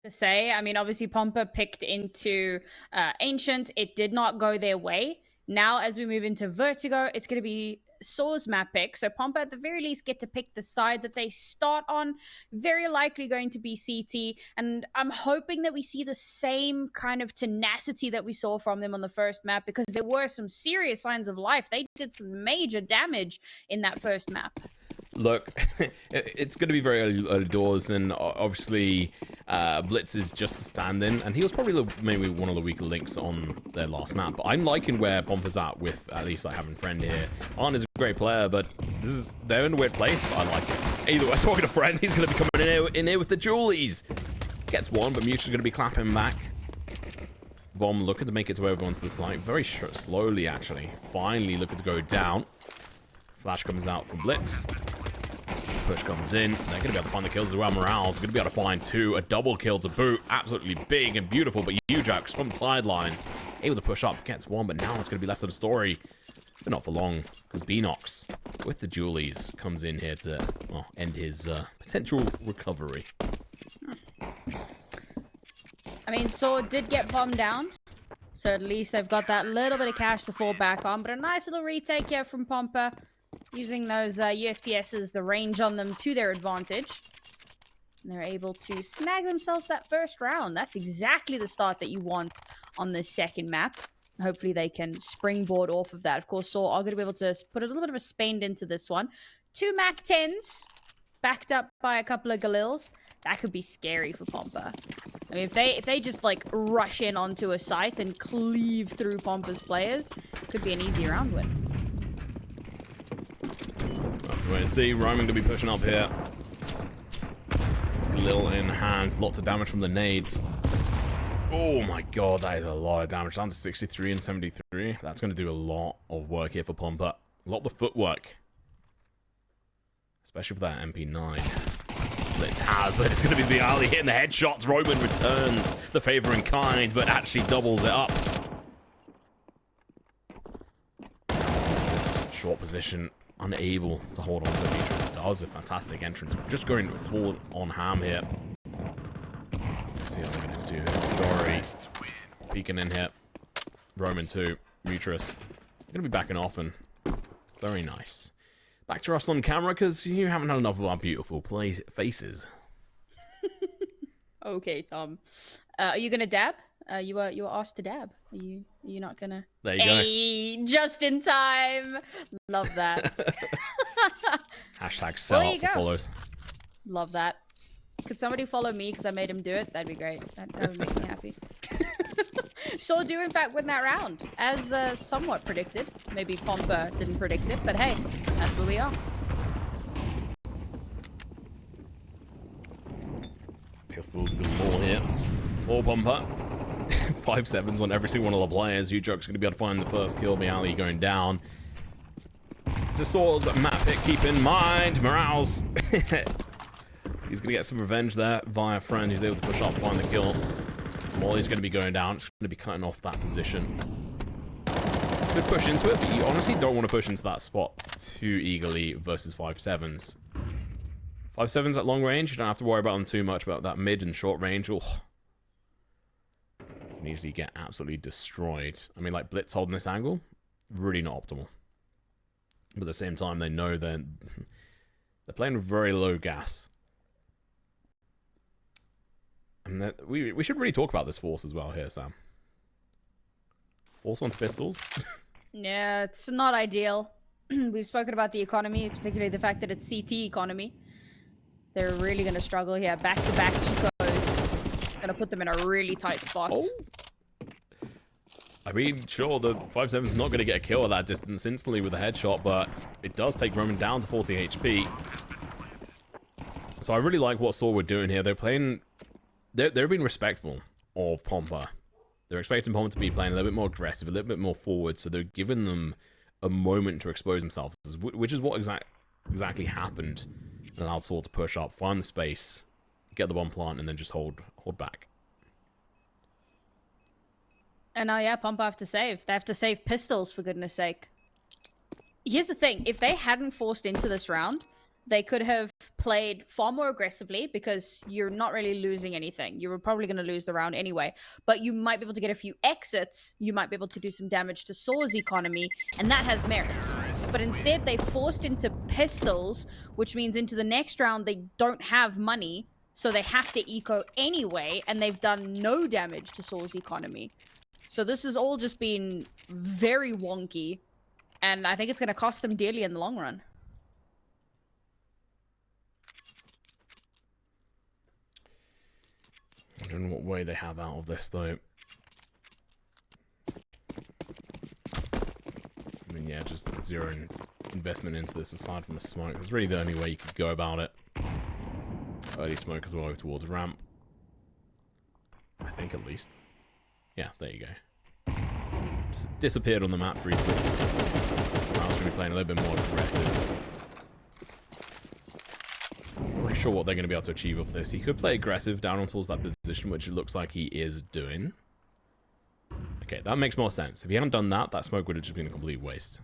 to say. I mean, obviously, Pompa picked into Ancient. It did not go their way. Now, as we move into Vertigo, it's going to be saw's map pick. So Pompa, at the very least, get to pick the side that they start on. Very likely going to be CT. And I'm hoping that we see the same kind of tenacity that we saw from them on the first map, because there were some serious signs of life. They did some major damage in that first map. Look, it's going to be very early doors, and obviously Blitz is just a stand-in, and he was probably maybe one of the weaker links on their last map. But I'm liking where Pompa's at with at least like having Friend here. Arn is a great player, but they're in a weird place, but I like it. Either way, talking to Friend, he's going to be coming in here with the Julies. Gets one, but Mewtwo's going to be clapping back. Bomb looking to make its way over onto the site, very slowly actually. Finally looking to go down. Flash comes out from Blitz. Push comes in. They're going to be able to find the kills as well. Morelzy's going to be able to find two. A double kill to boot. Absolutely big and beautiful. But Ujax from the sidelines, able to push up, gets one. But now it's going to be left to the story. But not for long, because bnox with the Julies comes in here to end his potential recovery. I mean, sAw did get bombed down. So at least they've got that little bit of cash to fall back on. But a nice little retake here from Pompa. Using those USPSs, the range on them to their advantage. And they're able to snag themselves that first round. That's exactly the start that you want on the second map. Hopefully they can springboard off of that. Of course, sAw are going to be able to put a little bit of a Spain into this one. 2 Mac 10s, backed up by a couple of Galils. That could be scary for Pompa. I mean, if they just like rush in onto a site and cleave through Pompa's players, could be an easy round win. Wait and see. Roaming to be pushing up here. Galil in hand. Lots of damage from the nades. Oh my god, that is a lot of damage. Down to 63 and 73. That's going to do a lot of work here for Pompa. A lot of the footwork. Especially for that MP9. Blitz has, but it's going to be Bialy hitting the headshots. Roman returns the favor in kind, but actually doubles it up. Into this short position. Unable to hold on to MUTiRiS. Does a fantastic entrance. Just going full on ham here. Let's see what they're going to do here. Story. Peeking in here. Roman 2. MUTiRiS. Going to be backing off, and very nice. Back to us on camera, because you haven't had enough of our beautiful faces. Okay, Tom. Are you going to dab? You were asked to dab. Are you not gonna? There you go. Just in time. Love that. Hashtag sell out for follows. Love that. Could somebody follow me because I made him do it? That'd be great. That would make me happy. sAw do in fact win that round, as somewhat predicted. Maybe Pompa didn't predict it, but hey, that's where we are. Pistols galore here. Or Pompa. 5-7s on every single one of the players. Ujax's going to be able to find the first kill. Bialy going down. It's a sAw's map pick. Keep in mind, Morales. He's going to get some revenge there via Friend, who's able to push up, find the kill. Molly's going to be going down. It's going to be cutting off that position. Could push into it, but you honestly don't want to push into that spot too eagerly versus 5-7s. 5-7s at long range, you don't have to worry about them too much, about that mid and short range. Oh. Can easily get absolutely destroyed. I mean, like, Blitz holding this angle, really not optimal. But at the same time, they know they're playing with very low gas. And we should really talk about this force as well here, Sam. Force onto pistols. Yeah, it's not ideal. We've spoken about the economy, particularly the fact that it's CT economy. They're really going to struggle here. Back-to-back ecos. Going to put them in a really tight spot. Oh. I mean, sure, the 5-7's not going to get a kill at that distance instantly with a headshot, but it does take Roman down to 40 HP. So I really like what sAw were doing here. They're playing... They're being respectful of Pompa. They're expecting Pompa to be playing a little bit more aggressive, a little bit more forward, so they're giving them a moment to expose themselves, which is what exactly happened. And allowed sAw to push up, find the space, get the bomb plant, and then just hold back. And now, yeah, Pompa have to save. They have to save pistols, for goodness sake. Here's the thing. If they hadn't forced into this round, they could have played far more aggressively because you're not really losing anything. You were probably going to lose the round anyway, but you might be able to get a few exits. You might be able to do some damage to saw's economy, and that has merit. But instead, they forced into pistols, which means into the next round, they don't have money, so they have to eco anyway, and they've done no damage to saw's economy. So this has all just been very wonky, and I think it's going to cost them dearly in the long run. I don't know what way they have out of this, though. I mean, yeah, just zero investment into this aside from a smoke. It's really the only way you could go about it. Early smoke as well towards ramp. I think, at least. Yeah, there you go. Just disappeared on the map briefly. I was going to be playing a little bit more aggressive. Not really sure what they're going to be able to achieve off this. He could play aggressive down on towards that position, which it looks like he is doing. Okay, that makes more sense. If he hadn't done that, that smoke would have just been a complete waste.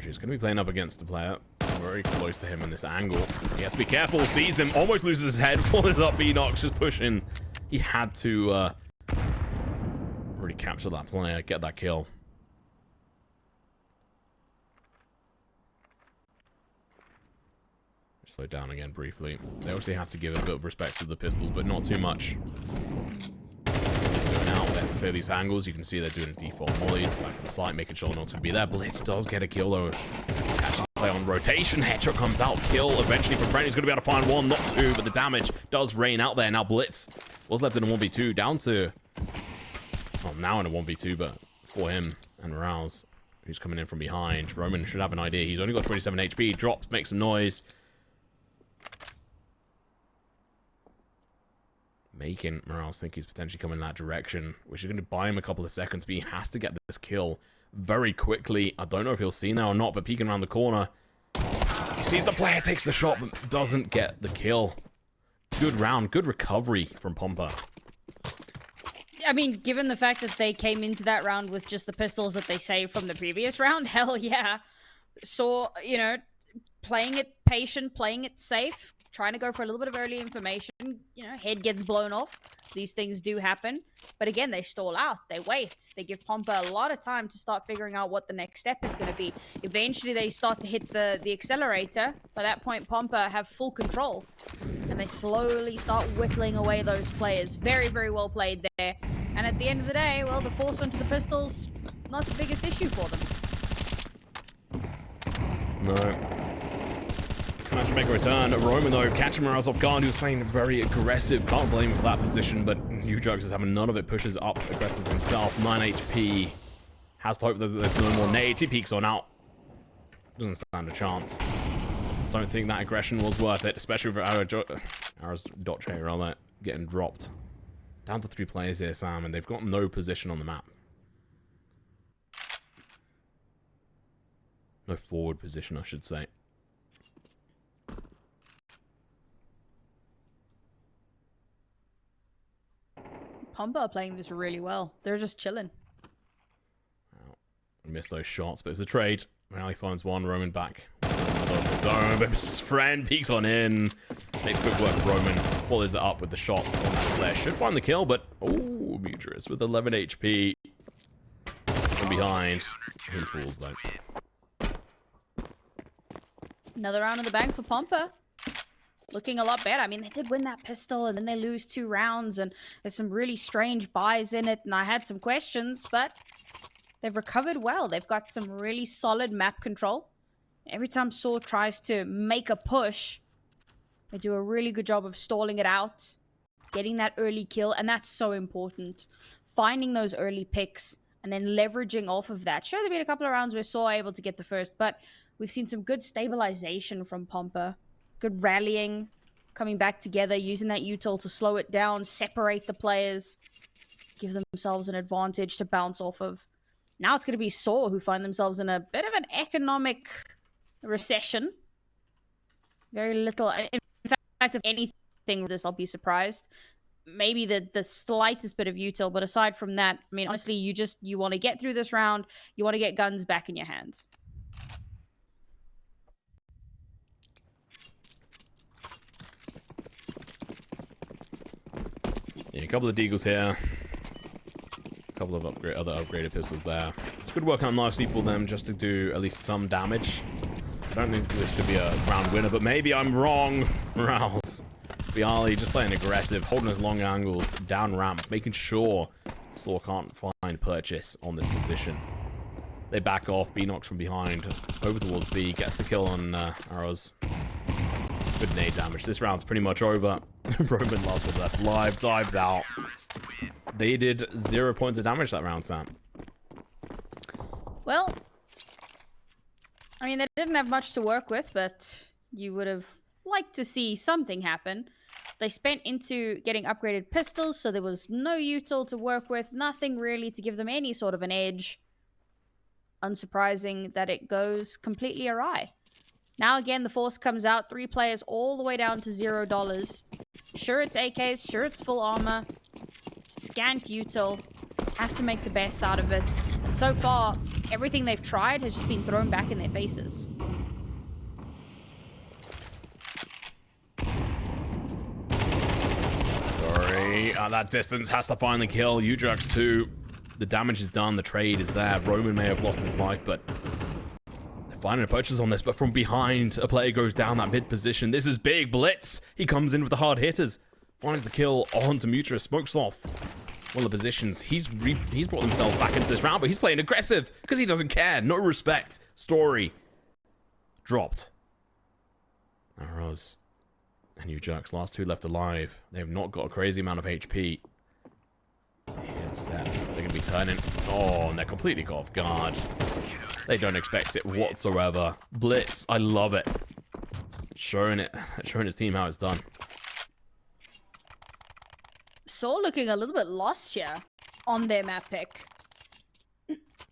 He's going to be playing up against the player very close to him in this angle. He has to be careful, sees him, almost loses his head, falling up, bnox just pushing. He had to really capture that player, get that kill. Slow down again briefly. They obviously have to give a bit of respect to the pistols, but not too much. He's going out there to clear these angles. You can see they're doing a default mollies back at the site, making sure no one's going to be there. Blitz does get a kill though. Catching the play on rotation. Headshot comes out. Kill eventually from Brent. He's going to be able to find one, not two, but the damage does rain out there. Now Blitz was left in a 1v2 down to... well, now in a 1v2, but for him and Rouse, who's coming in from behind. Roman should have an idea. He's only got 27 HP. Drops, makes some noise. Making Morales think he's potentially coming in that direction, which is going to buy him a couple of seconds, but he has to get this kill very quickly. I don't know if he'll see now or not, but peeking around the corner, he sees the player, takes the shot, but doesn't get the kill. Good round, good recovery from Pompa. I mean, given the fact that they came into that round with just the pistols that they saved from the previous round, hell yeah. So, you know, playing it patient, playing it safe, trying to go for a little bit of early information. You know, head gets blown off. These things do happen. But again, they stall out. They wait. They give Pompa a lot of time to start figuring out what the next step is going to be. Eventually, they start to hit the accelerator. By that point, Pompa have full control. And they slowly start whittling away those players. Very, very well played there. And at the end of the day, well, the force onto the pistols, not the biggest issue for them. No. Managed to make a return. Roman, though, catching Morales off guard, who's playing very aggressive. Can't blame him for that position, but MUTiRiS is having none of it. Pushes up aggressive himself. 9 HP. Has to hope that there's no more nades. He peeks on out. Doesn't stand a chance. Don't think that aggression was worth it, especially for Arrow's Dotche, rather, getting dropped. Down to 3 players here, Sam, and they've got no position on the map. No forward position, I should say. Pompa are playing this really well. They're just chilling. I missed those shots, but it's a trade. Rally finds one. Roman back on his own, but his friend peeks on in. Makes quick work of Roman. Follows it up with the shots on that flash. Should find the kill, but... oh, MUTiRiS with 11 HP. From behind. He falls, though. Another round in the bank for Pompa. Looking a lot better. I mean, they did win that pistol, and then they lose 2 rounds, and there's some really strange buys in it, and I had some questions, but they've recovered well. They've got some really solid map control. Every time sAw tries to make a push, they do a really good job of stalling it out, getting that early kill, and that's so important. Finding those early picks, and then leveraging off of that. Sure, there have been a couple of rounds where sAw able to get the first, but we've seen some good stabilization from Pompa. Good rallying, coming back together, using that util to slow it down, separate the players, give themselves an advantage to bounce off of. Now it's going to be sAw who find themselves in a bit of an economic recession. Very little. In fact, if anything with this, I'll be surprised. Maybe the slightest bit of util, but aside from that, I mean, honestly, you want to get through this round. You want to get guns back in your hands. Yeah, a couple of deagles here. A couple of other upgraded pistols there. This could work out nicely for them just to do at least some damage. I don't think this could be a round winner, but maybe I'm wrong. Morales. Bialy just playing aggressive, holding his long angles, down ramp, making sure sAw can't find purchase on this position. They back off, bnox from behind, over towards B, gets the kill on arrows. Good nade damage. This round's pretty much over. Roman last one left alive, dives out. They did 0 points of damage that round, Sam. Well, I mean, they didn't have much to work with, but you would have liked to see something happen. They spent into getting upgraded pistols, so there was no util to work with, nothing really to give them any sort of an edge. Unsurprising that it goes completely awry. Now again, the force comes out, 3 players all the way down to $0. Sure, it's AKs, sure, it's full armor. Scant util. Have to make the best out of it. And so far, everything they've tried has just been thrown back in their faces. Sorry, at that distance has to find the kill. MUTiRiS 2. The damage is done, the trade is there. Roman may have lost his life, but they're finding a purchase on this. But from behind, a player goes down that mid position. This is big. Blitz. He comes in with the hard hitters. Finds the kill onto MUTiRiS. Smokes off one of the positions. He's brought himself back into this round, but he's playing aggressive because he doesn't care. No respect. Story. Dropped. Arrows. And MUTiRiS, last 2 left alive. They have not got a crazy amount of HP. Here the steps. They're going to be turning. Oh, and they're completely caught off guard. They don't expect it whatsoever. Blitz. I love it. Showing his team how it's done. sAw looking a little bit lost here on their map pick.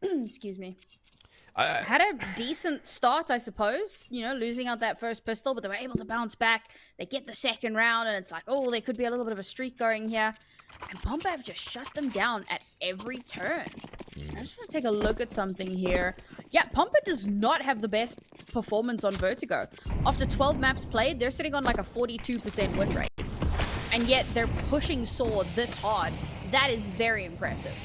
Excuse me. Had a decent start, I suppose. You know, losing out that first pistol, but they were able to bounce back. They get the second round, and it's like, oh, there could be a little bit of a streak going here. And Pompa have just shut them down at every turn. I just want to take a look at something here. Yeah, Pompa does not have the best performance on Vertigo. After 12 maps played, they're sitting on like a 42% win rate. And yet they're pushing sAw this hard. That is very impressive.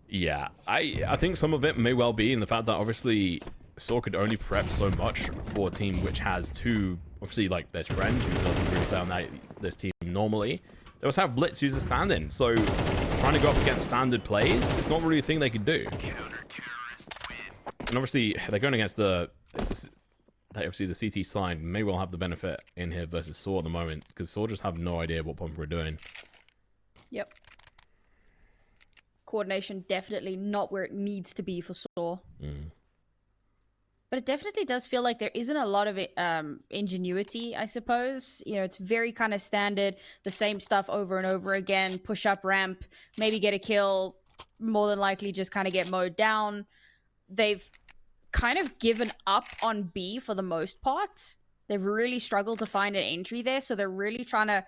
Yeah, I think some of it may well be in the fact that obviously sAw could only prep so much for a team which has 2, obviously, like, there's friends who doesn't move down this team normally. They also have Blitz, who's a stand-in, so trying to go up against standard plays, it's not really a thing they can do. And obviously, they're going against obviously the CT side may well have the benefit in here versus sAw at the moment, because sAw just have no idea what Pompa are doing. Yep. Coordination definitely not where it needs to be for sAw. But it definitely does feel like there isn't a lot of ingenuity, I suppose. You know, it's very kind of standard, the same stuff over and over again. Push up ramp, maybe get a kill, more than likely just kind of get mowed down. They've kind of given up on B for the most part. They've really struggled to find an entry there, so they're really trying to,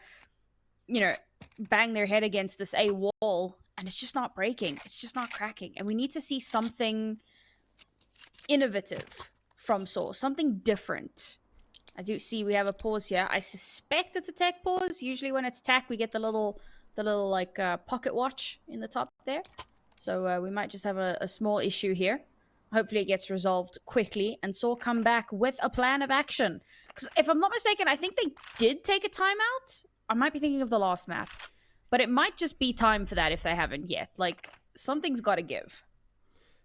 you know, bang their head against this A wall, and it's just not breaking. It's just not cracking. And we need to see something innovative from sAw, something different. I do see we have a pause here. I suspect it's a tech pause. Usually when it's tech, we get the little like pocket watch in the top there. So we might just have a small issue here. Hopefully it gets resolved quickly and sAw come back with a plan of action. Because if I'm not mistaken, I think they did take a timeout. I might be thinking of the last map, but it might just be time for that if they haven't yet. Like, something's got to give.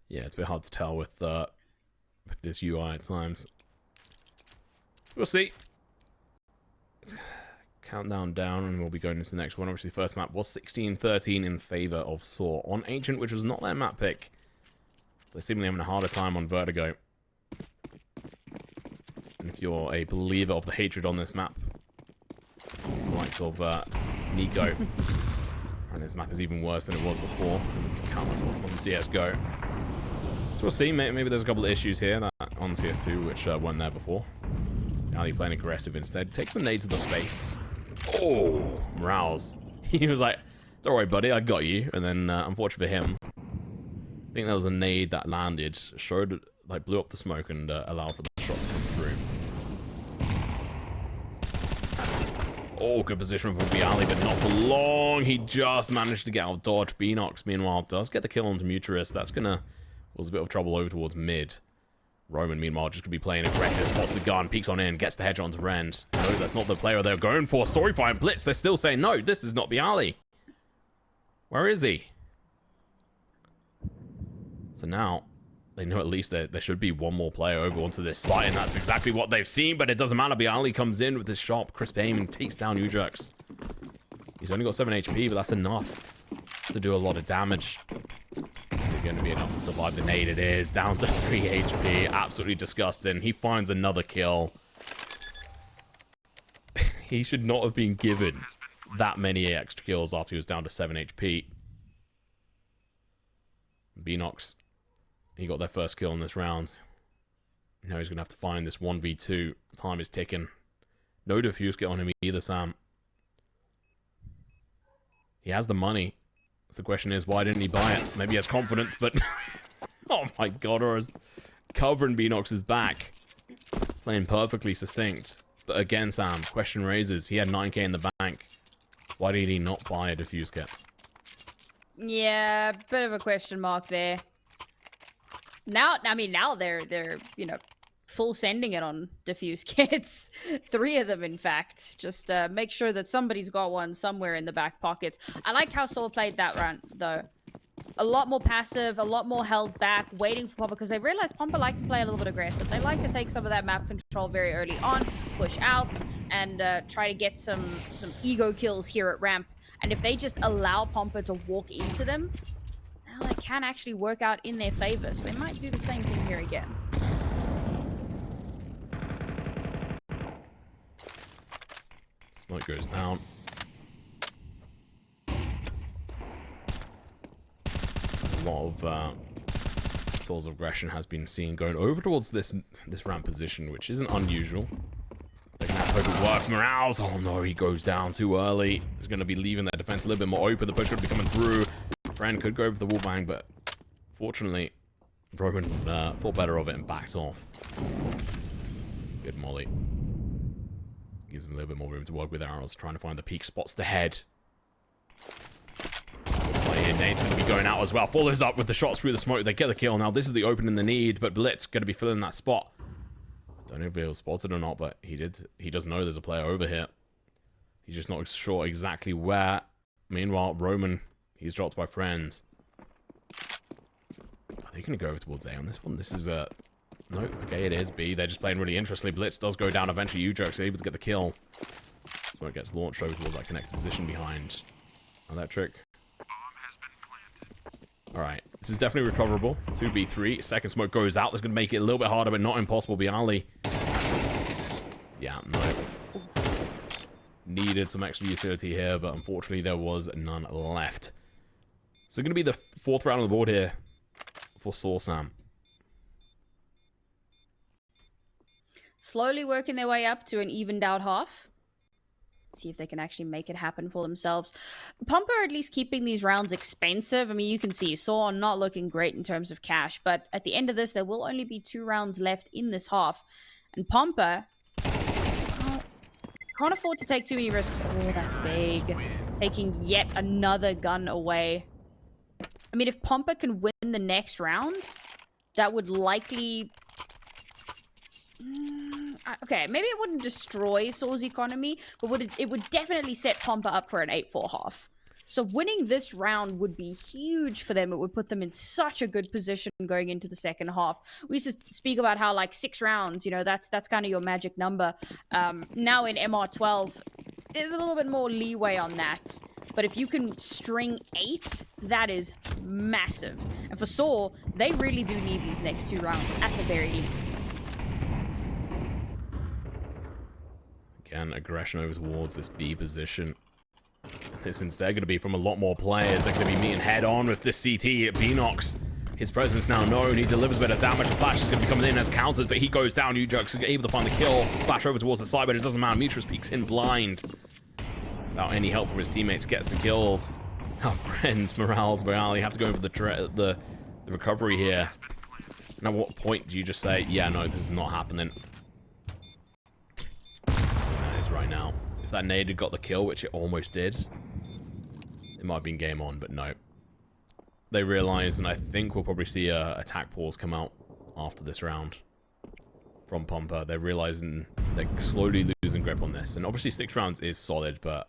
Yeah, it's a bit hard to tell with this UI at times. We'll see. Countdown down, and we'll be going into the next one. Obviously, the first map was 16-13 in favor of sAw on Ancient, which was not their map pick. They're seemingly having a harder time on Vertigo. And if you're a believer of the hatred on this map, the likes of Nico, and this map is even worse than it was before on CSGO. So we'll see. Maybe there's a couple of issues here on CS2 which weren't there before. Now he's playing aggressive instead. Takes a nade to the face. Oh, Morales. He was like, "Don't worry, buddy, I got you." And then, unfortunately for him, I think there was a nade that landed, like blew up the smoke and allowed for the shot to come through. Oh, good position from bnox, but not for long. He just managed to get out of dodge. bnox, meanwhile, does get the kill onto MUTiRiS. That's gonna cause a bit of trouble over towards mid. Roman, meanwhile, just gonna be playing aggressive. Spots the gun, peeks on in, gets the hedge onto Rend. Knows that's not the player they're going for. Storyfire and Blitz, they're still saying, no, this is not bnox. Where is he? So now, they know at least there should be one more player over onto this site, and that's exactly what they've seen, but it doesn't matter. bnox comes in with his sharp, crisp aim and takes down MUTiRiS. He's only got 7 HP, but that's enough to do a lot of damage. Is it going to be enough to survive the nade? It is. Down to 3 HP. Absolutely disgusting. He finds another kill. He should not have been given that many extra kills after he was down to 7 HP. bnox, he got their first kill in this round. Now he's going to have to find this 1v2. Time is ticking. No defuse kit on him either, Sam. He has the money. So the question is, why didn't he buy it? Maybe he has confidence, but... oh my god, or is covering bnox's back. Playing perfectly succinct. But again, Sam, question raises. He had 9k in the bank. Why did he not buy a defuse kit? Yeah, bit of a question mark there. Now, I mean, now they're you know, full sending it on diffuse kits. 3 of them, in fact. Just make sure that somebody's got one somewhere in the back pocket. I like how sAw played that round, though. A lot more passive, a lot more held back, waiting for Pompa, because they realized Pompa like to play a little bit aggressive. They like to take some of that map control very early on, push out, and try to get some ego kills here at ramp. And if they just allow Pompa to walk into them, well, it can actually work out in their favor. So they might do the same thing here again. Smoke goes down. A lot of sAw's aggression has been seen going over towards this ramp position, which isn't unusual. They're gonna hope it works. morelzyy, oh no, he goes down too early. He's gonna be leaving their defense a little bit more open. The push could be coming through. Friend could go for the wallbang, but fortunately, Roman thought better of it and backed off. Good molly. Gives him a little bit more room to work with arrows, trying to find the peak spots to head. Nade's going to be going out as well. Follows up with the shots through the smoke. They get the kill. Now, this is the open in the need, but Blitz going to be filling that spot. Don't know if he was spotted or not, but he does know there's a player over here. He's just not sure exactly where. Meanwhile, Roman, he's dropped by friends. Are they going to go over towards A on this one? This is a... no, okay, it is B. They're just playing really interestingly. Blitz does go down. Eventually, MUTiRiS able to get the kill. Smoke gets launched over towards that connected position behind Electric. Alright, this is definitely recoverable. 2v3. Second smoke goes out. That's going to make it a little bit harder, but not impossible. bnox. Yeah, no. Needed some extra utility here, but unfortunately there was none left. So going to be the 4th round on the board here for sAw, Sam. Slowly working their way up to an evened out half. See if they can actually make it happen for themselves. Pompa are at least keeping these rounds expensive. I mean, you can see sAw not looking great in terms of cash, but at the end of this, there will only be 2 rounds left in this half. And Pompa can't afford to take too many risks. Oh, that's big. Taking yet another gun away. I mean, if Pompa can win the next round, that would likely... okay, maybe it wouldn't destroy sAw's economy, but it would definitely set Pompa up for an 8-4 half. So winning this round would be huge for them. It would put them in such a good position going into the second half. We used to speak about how, like, 6 rounds, you know, that's kind of your magic number. Now in MR12, there's a little bit more leeway on that. But if you can string 8, that is massive. And for sAw, they really do need these next 2 rounds at the very least. Again, aggression over towards this B position. Since they're going to be from a lot more players, they're going to be meeting head-on with this CT at bnox. His presence now known. He delivers a bit of damage. The flash is going to be coming in as counters, but he goes down. MUTiRiS is able to find the kill. Flash over towards the side, but it doesn't matter. MUTiRiS peeks in blind. Without any help from his teammates, gets the kills. Our friends, morelzyy have to go for the recovery here. Now, what point do you just say, yeah, no, this is not happening? Right now. if that nade had got the kill, which it almost did, it might have been game on, but no. They realize, and I think we'll probably see a attack pause come out after this round from Pompa. They're realizing they're slowly losing grip on this. And obviously 6 rounds is solid, but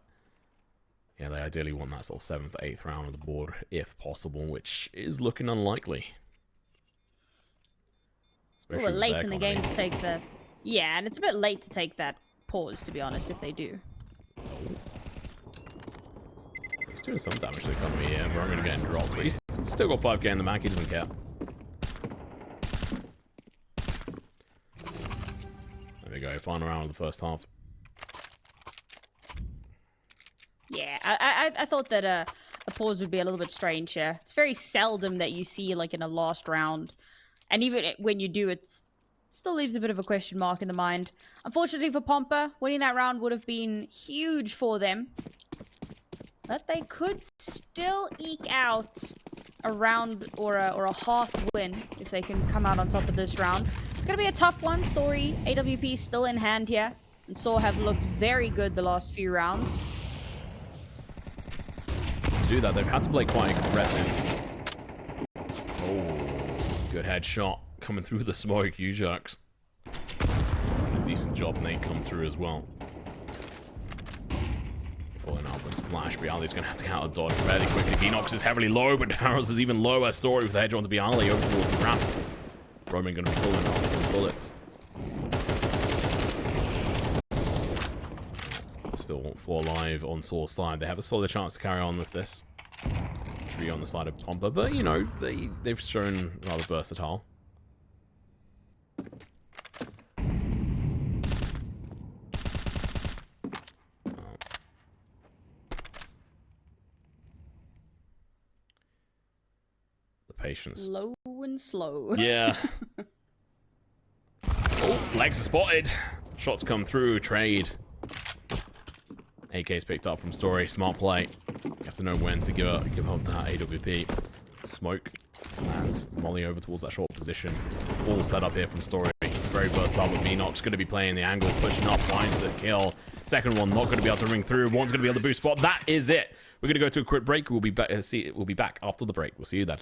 yeah, they ideally want that sort of 7th, 8th round of the board if possible, which is looking unlikely. Especially well, late in the game to take the... Yeah, and it's a bit late to take that pause, to be honest, if they do. He's doing some damage to the economy here, but I'm going to get him dropped. But he's still got 5k in the Mac, he doesn't care. There we go, final round of the first half. Yeah, I thought that a pause would be a little bit strange here. It's very seldom that you see, like, in a last round. And even when you do, it still leaves a bit of a question mark in the mind. Unfortunately for Pompa, winning that round would have been huge for them. But they could still eke out a round or a half win if they can come out on top of this round. It's going to be a tough one. Story, AWP still in hand here. And sAw have looked very good the last few rounds. To do that, they've had to play quite aggressive. Oh, good headshot coming through the smoke, U-Jerks. A decent job nade come through as well. Falling out with flash. Bialy's going to have to get out of dodge fairly quickly. bnox is heavily low, but Harrows is even lower. Story with the hedge onto Bialy over towards the ramp. Roman going to be pulling out some bullets. Still 4 alive on sAw's side. They have a solid chance to carry on with this. 3 on the side of Pompa, but you know, they've shown rather versatile. The patience. Low and slow. Yeah. Oh, legs are spotted. Shots come through. Trade. AK's picked up from Story. Smart play. You have to know when to give up that AWP. Smoke. Lands Molly over towards that short position. All set up here from Story. Very versatile, but bnox going to be playing the angle, pushing up, finds the kill. Second one not going to be able to ring through. One's going to be able to boost spot. That is it. We're going to go to a quick break. We'll be back. We'll be back after the break. We'll see you then.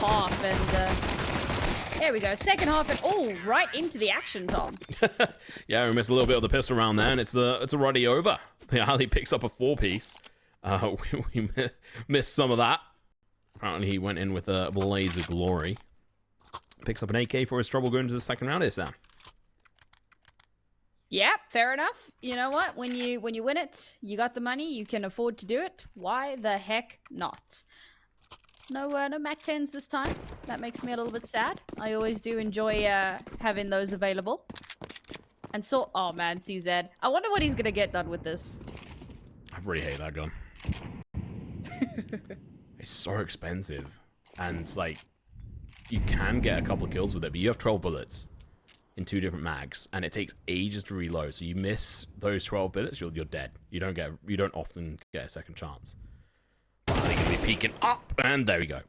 half, and there we go. Second half, and oh, right into the action, Tom. Yeah, we missed a little bit of the pistol round there, and it's already over. Ali picks up a 4-piece. We missed some of that. Apparently, he went in with a blaze of glory. Picks up an AK for his trouble going into the second round here, Sam. Yeah, fair enough. You know what? When you win it, you got the money, you can afford to do it. Why the heck not? No Mac 10s this time. That makes me a little bit sad. I always do enjoy having those available. And so, oh man, CZ. I wonder what he's gonna get done with this. I really hate that gun. It's so expensive, and like, you can get a couple of kills with it, but you have 12 bullets in 2 different mags, and it takes ages to reload. So you miss those 12 bullets, you're dead. You don't often get a second chance. But I think he'll be peeking up, and there we go.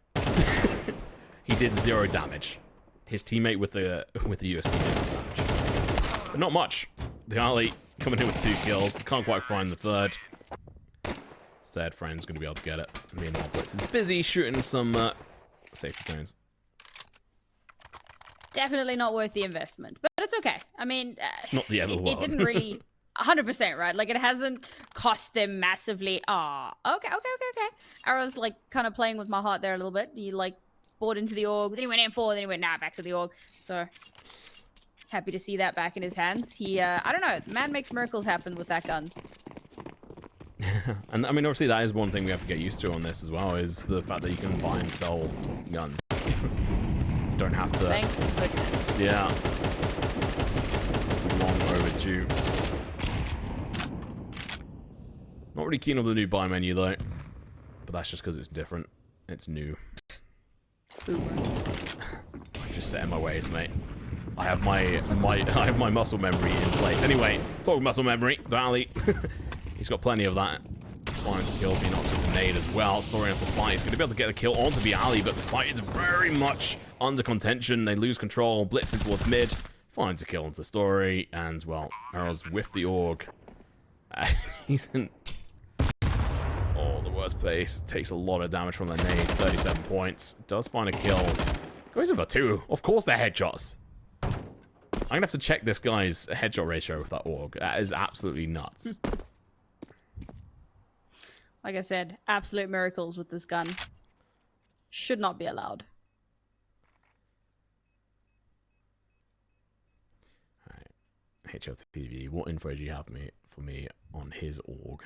He did 0 damage. His teammate with the USB did damage, but not much. The Ali coming in with 2 kills. Can't quite find the third. Said friend's gonna be able to get it. Meanwhile, Blitz is busy shooting some safety zones. Definitely not worth the investment, but it's okay. I mean, not the end of the world. It didn't really 100%, right? Like, it hasn't cost them massively. Okay. Arrow's like kind of playing with my heart there a little bit. He like bought into the org, then he went M4, then he went back to the org. So happy to see that back in his hands. He I don't know, man makes miracles happen with that gun. And I mean, obviously that is one thing we have to get used to on this as well, is the fact that you can buy and sell guns. Don't have to. Thank goodness. Yeah. Long overdue. Not really keen on the new buy menu though, but that's just because it's different. It's new. I'm just set in my ways, mate. I have my muscle memory in place. Anyway, talking muscle memory, Valley. He's got plenty of that. Trying to kill bnox with the nade as well. Story onto site. He's going to be able to get a kill onto the alley, but the site is very much under contention. They lose control. Blitzing towards mid. Finds a kill onto Story. And, well, Arrows with the org. He's in the worst place. Takes a lot of damage from the nade. 37 points. Does find a kill. Goes over 2. Of course they're headshots. I'm going to have to check this guy's headshot ratio with that org. That is absolutely nuts. Like I said, absolute miracles with this gun. Should not be allowed. Alright. HLTV, what info do you have for me on his org?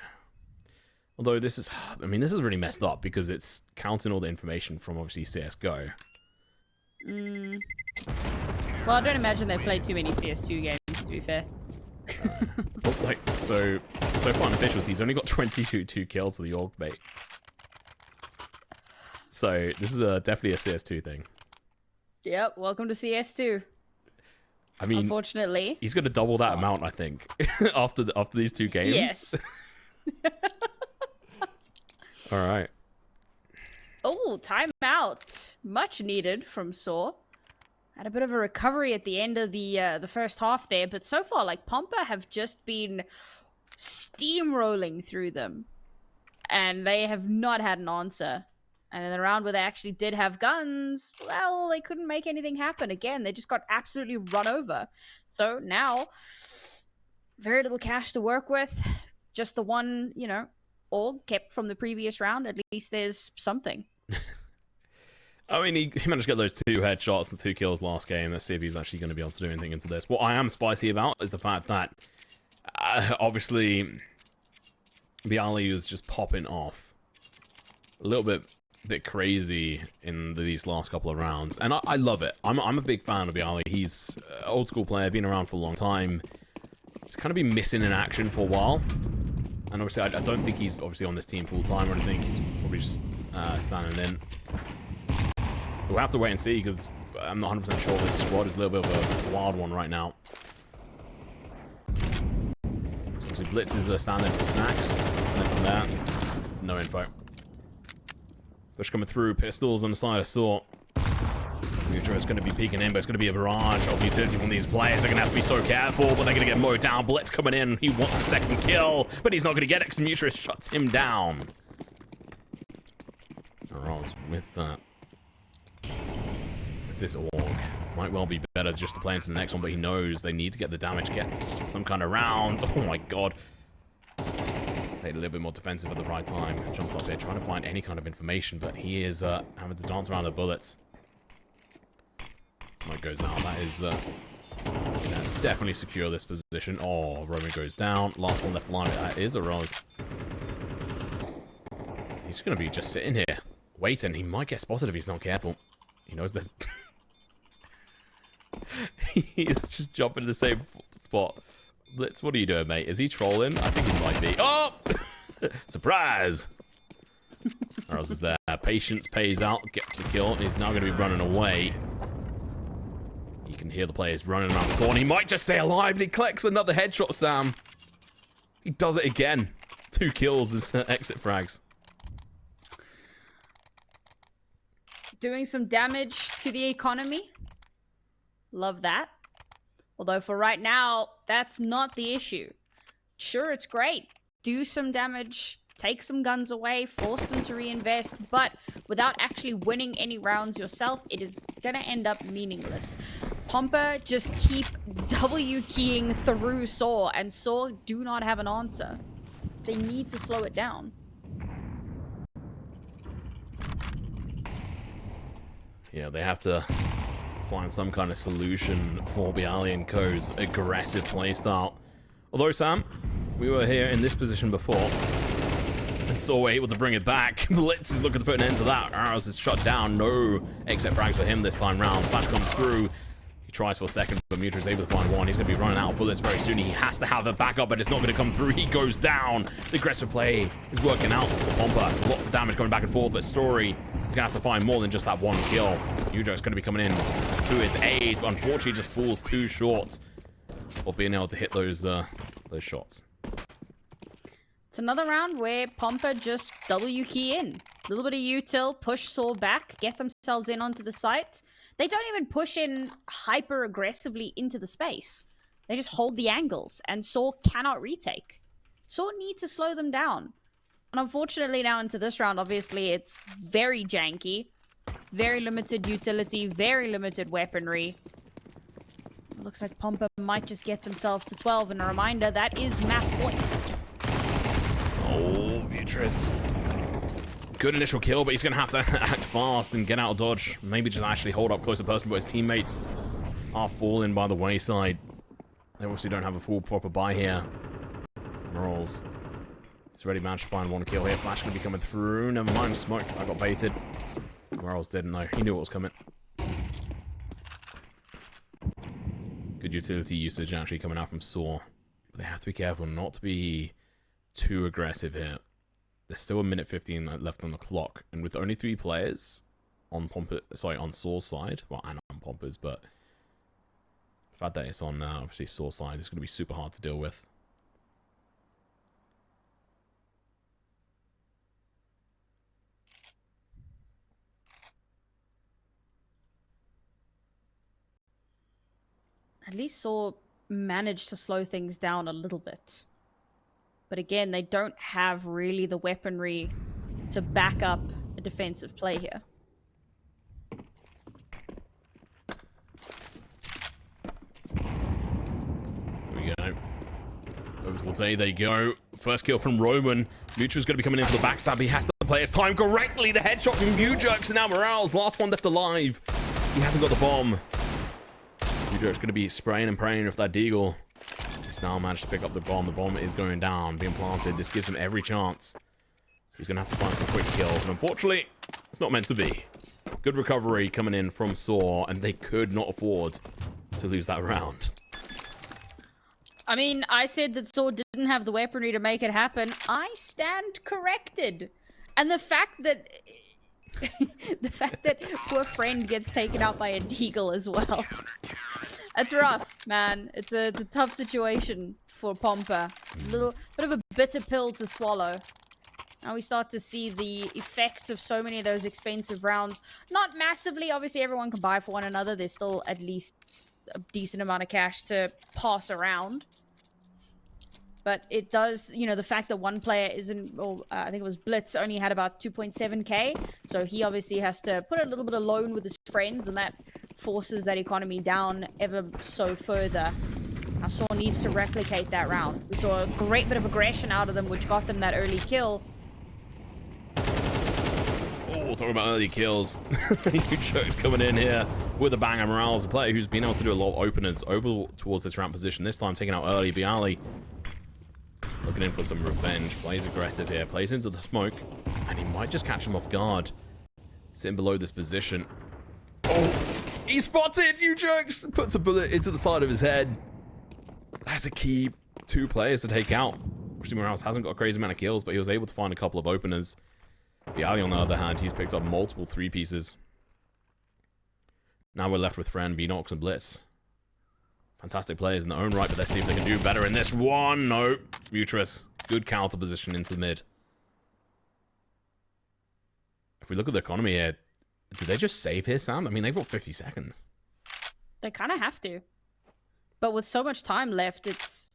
Although this is, I mean, this is really messed up because it's counting all the information from obviously CSGO. Well, I don't imagine they've played too many CS2 games, to be fair. Well, like, so far in officials, he's only got 22 kills with the org bait. So this is definitely a CS2 thing. Yep, welcome to CS2. I mean, unfortunately, he's going to double that amount, I think, after these 2 games. Yes. All right. Oh, timeout. Much needed from sAw. Had a bit of a recovery at the end of the first half there, but so far, like, Pompa have just been steamrolling through them, and they have not had an answer. And in the round where they actually did have guns, well, they couldn't make anything happen. Again, they just got absolutely run over. So now, very little cash to work with. Just the one, you know, org kept from the previous round. At least there's something. I mean, he managed to get those 2 headshots and 2 kills last game. Let's see if he's actually going to be able to do anything into this. What I am spicy about is the fact that, obviously, the alley was just popping off. A little bit crazy in these last couple of rounds. And I love it. I'm a big fan of the alley. He's an old school player, been around for a long time. He's kind of been missing in action for a while. And obviously, I don't think he's obviously on this team full time or anything. He's probably just standing in. We'll have to wait and see because I'm not 100% sure this squad is a little bit of a wild one right now. Obviously, Blitz is standing for snacks. Nothing there. No info. Push coming through. Pistols on the side of sAw. MUTiRiS going to be peeking in, but it's going to be a barrage of utility from these players. They're going to have to be so careful, but they're going to get mowed down. Blitz coming in. He wants a second kill, but he's not going to get it because MUTiRiS shuts him down. Rolls with that. this org. Might well be better just to play into the next one, but he knows they need to get the damage, get some kind of round. Oh my god. Played a little bit more defensive at the right time. Jumps up here, trying to find any kind of information, but he is having to dance around the bullets. Smoke goes down. That is definitely secure this position. Oh, Roman goes down. Last one left alive. That is a Roz. He's going to be just sitting here, waiting. He might get spotted if he's not careful. He knows there's... He's just jumping in the same spot. Blitz, what are you doing, mate? Is he trolling? I think he might be. Oh! Surprise! Roz is there. Patience pays out, gets the kill. He's now going to be running away. You can hear the players running around the corner. He might just stay alive, and he collects another headshot, Sam. He does it again. 2 kills as exit frags. Doing some damage to the economy. Love that. Although for right now, that's not the issue. Sure, it's great. Do some damage, take some guns away, force them to reinvest, but without actually winning any rounds yourself, it is gonna end up meaningless. Pompa just keep W-keying through sAw, and sAw do not have an answer. They need to slow it down. Yeah, they have to find some kind of solution for Bialy and Co.'s aggressive playstyle. Although, Sam, we were here in this position before, and so we're able to bring it back. Blitz is looking to put an end to that. Arrows is shut down. No exit frags for him this time round. Flash comes through. He tries for a second, but MUTiRiS is able to find one. He's going to be running out of bullets very soon. He has to have a backup, but it's not going to come through. He goes down. The aggressive play is working out for Pompa. Lots of damage going back and forth, but Story is going to have to find more than just that one kill. MUTiRiS is going to be coming in to his aid, but unfortunately just falls too short of being able to hit those shots. It's another round where Pompa just W-key in. A little bit of util, push sAw back, get themselves in onto the site. They don't even push in hyper-aggressively into the space. They just hold the angles, and sAw cannot retake. sAw need to slow them down. And unfortunately now into this round, obviously, it's very janky. Very limited utility, very limited weaponry. It looks like Pompa might just get themselves to 12, and a reminder, that is map point. Oh, MUTiRiS. Good initial kill, but he's going to have to act fast and get out of dodge. Maybe just actually hold up close to person, but his teammates are falling by the wayside. They obviously don't have a full proper buy here. Rolls. He's already managed to find one kill here. Flash going to be coming through. Never mind, smoke. I got baited. Morelzyy didn't know. He knew what was coming. Good utility usage actually coming out from sAw. But they have to be careful not to be too aggressive here. There's still a minute 15 left on the clock, and with only 3 players on on sAw's side, well, and on Pompa's, but the fact that it's on obviously sAw's side is going to be super hard to deal with. At least sAw managed to slow things down a little bit. But again, they don't have really the weaponry to back up a defensive play here. Here we go. Over towards A they go. First kill from Roman. MUTiRiS going to be coming in for the backstab. He has to play his time correctly. The headshot from MUTiRiS, and now morelzyy, last one left alive. He hasn't got the bomb. MUTiRiS going to be spraying and praying with that deagle. He's now managed to pick up the bomb. The bomb is going down, being planted. This gives him every chance. He's going to have to find some quick kills, and unfortunately, it's not meant to be. Good recovery coming in from sAw, and they could not afford to lose that round. I mean, I said that sAw didn't have the weaponry to make it happen. I stand corrected. And the fact that... the fact that poor friend gets taken out by a deagle as well. That's rough, man. It's a tough situation for Pompa. A little bit of a bitter pill to swallow. Now we start to see the effects of so many of those expensive rounds. Not massively, obviously everyone can buy for one another. There's still at least a decent amount of cash to pass around. But it does, you know, the fact that one player isn't, or I think it was Blitz, only had about 2.7k. So he obviously has to put a little bit of loan with his friends, and that forces that economy down ever so further. Our sAw needs to replicate that round. We saw a great bit of aggression out of them, which got them that early kill. Oh, talking about early kills. MUTiRiS coming in here with a banger. Morelzyy, a player who's been able to do a lot of openers over towards this ramp position. This time taking out early. bnox looking in for some revenge. Plays aggressive here. Plays into the smoke. And he might just catch him off guard. Sitting below this position. Oh, he spotted MUTiRiS. Puts a bullet into the side of his head. That's a key 2 players to take out. Obviously, morelzyy hasn't got a crazy amount of kills, but he was able to find a couple of openers. bnox, on the other hand, he's picked up multiple 3 pieces. Now we're left with friend bnox and Blitz. Fantastic players in their own right, but let's see if they can do better in this one. No, MUTiRiS, good counter position into mid. If we look at the economy here, did they just save here, Sam? I mean, they've got 50 seconds. They kind of have to. But with so much time left, it's...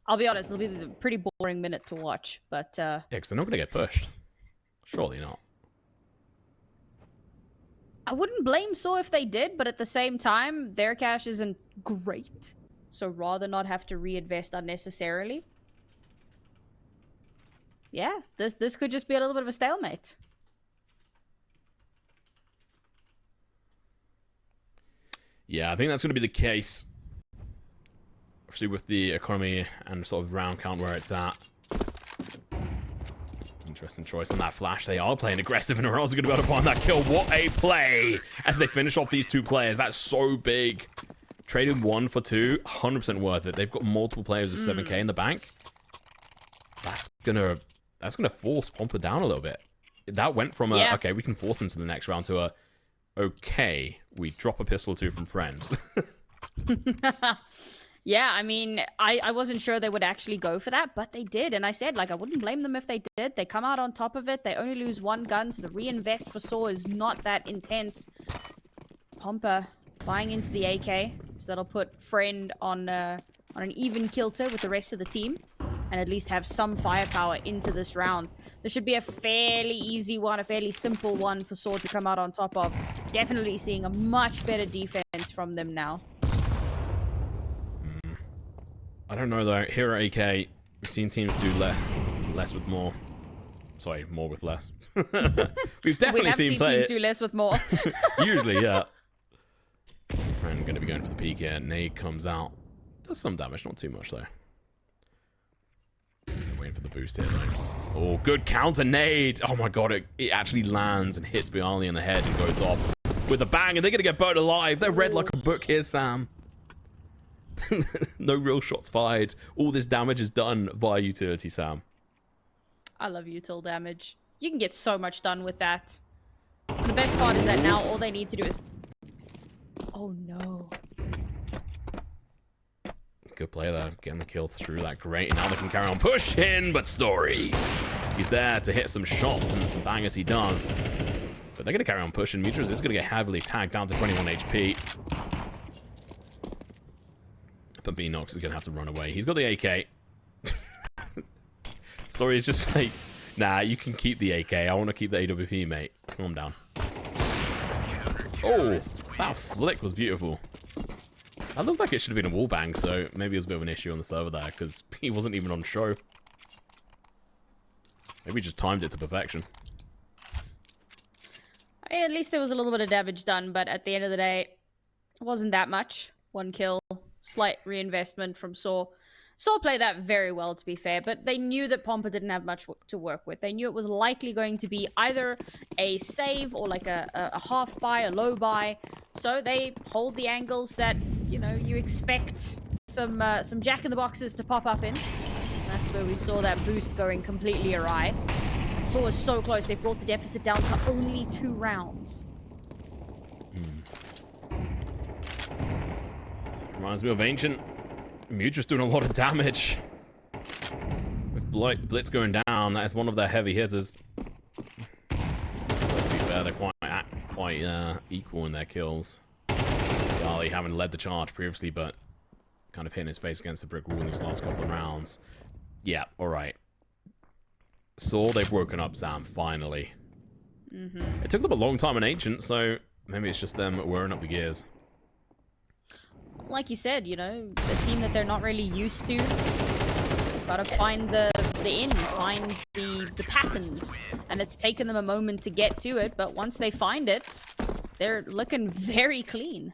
I'll be honest, it'll be a pretty boring minute to watch, but... Yeah, because they're not going to get pushed. Surely not. I wouldn't blame sAw if they did, but at the same time, their cash isn't great. So rather not have to reinvest unnecessarily. Yeah, this could just be a little bit of a stalemate. Yeah, I think that's going to be the case. Actually, with the economy and sort of round count where it's at. Interesting choice on that flash. They are playing aggressive, and morelzyy going to be able to find that kill. What a play as they finish off these 2 players. That's so big. Trading 1 for 2, 100% worth it. They've got multiple players with 7k in the bank. That's gonna force Pompa down a little bit. That went from a, okay, we can force into the next round, to a, okay, we drop a pistol or 2 from friend. Yeah, I mean, I wasn't sure they would actually go for that, but they did. And I said, like, I wouldn't blame them if they did. They come out on top of it. They only lose 1 gun, so the reinvest for sAw is not that intense. Pompa buying into the AK, so that'll put friend on an even kilter with the rest of the team, and at least have some firepower into this round. This should be a fairly easy one, a fairly simple one for sAw to come out on top of. Definitely seeing a much better defense from them now. I don't know though. Here at AK, we've seen teams do less with more. Sorry, more with less. We've definitely seen teams do less with more. Usually, yeah. Friend going to be going for the peek here. Nade comes out. Does some damage, not too much though. Waiting for the boost here though. Oh, good counter nade. Oh my god, it actually lands and hits bnox in the head and goes off with a bang, and they're going to get burnt alive. They're red like a book here, Sam. No real shots fired. All this damage is done via utility, Sam. I love util damage. You can get so much done with that. And the best part is that now all they need to do is... Oh no. Good play there, getting the kill through that. Great. Now they can carry on pushing, but Story, he's there to hit some shots and some bangers he does. But they're going to carry on pushing. MUTiRiS is going to get heavily tagged down to 21 HP. But bnox is going to have to run away. He's got the AK. Story is just like, nah, you can keep the AK. I want to keep the AWP, mate. Calm down. Oh, that flick was beautiful. That looked like it should have been a wallbang, so maybe it was a bit of an issue on the server there, because he wasn't even on show. Maybe he just timed it to perfection. I mean, at least there was a little bit of damage done, but at the end of the day, it wasn't that much. 1 kill, slight reinvestment from sAw. sAw played that very well, to be fair, but they knew that Pompa didn't have much to work with. They knew it was likely going to be either a save or like a half buy, a low buy. So they hold the angles that, you know, you expect some jack-in-the-boxes to pop up in. And that's where we saw that boost going completely awry. sAw was so close, they brought the deficit down to only 2 rounds. Reminds me of Ancient. MUTiRiS doing a lot of damage. With Blitz going down, that is one of their heavy hitters. To be fair, they're quite equal in their kills. Charlie having led the charge previously, but kind of hitting his face against the brick wall in these last couple of rounds. Yeah, alright. sAw, they've woken up, Sam, finally. It took them a long time in Ancient, so maybe it's just them wearing up the gears. Like you said, you know, a team that they're not really used to. Gotta find the in, find the patterns. And it's taken them a moment to get to it, but once they find it, they're looking very clean.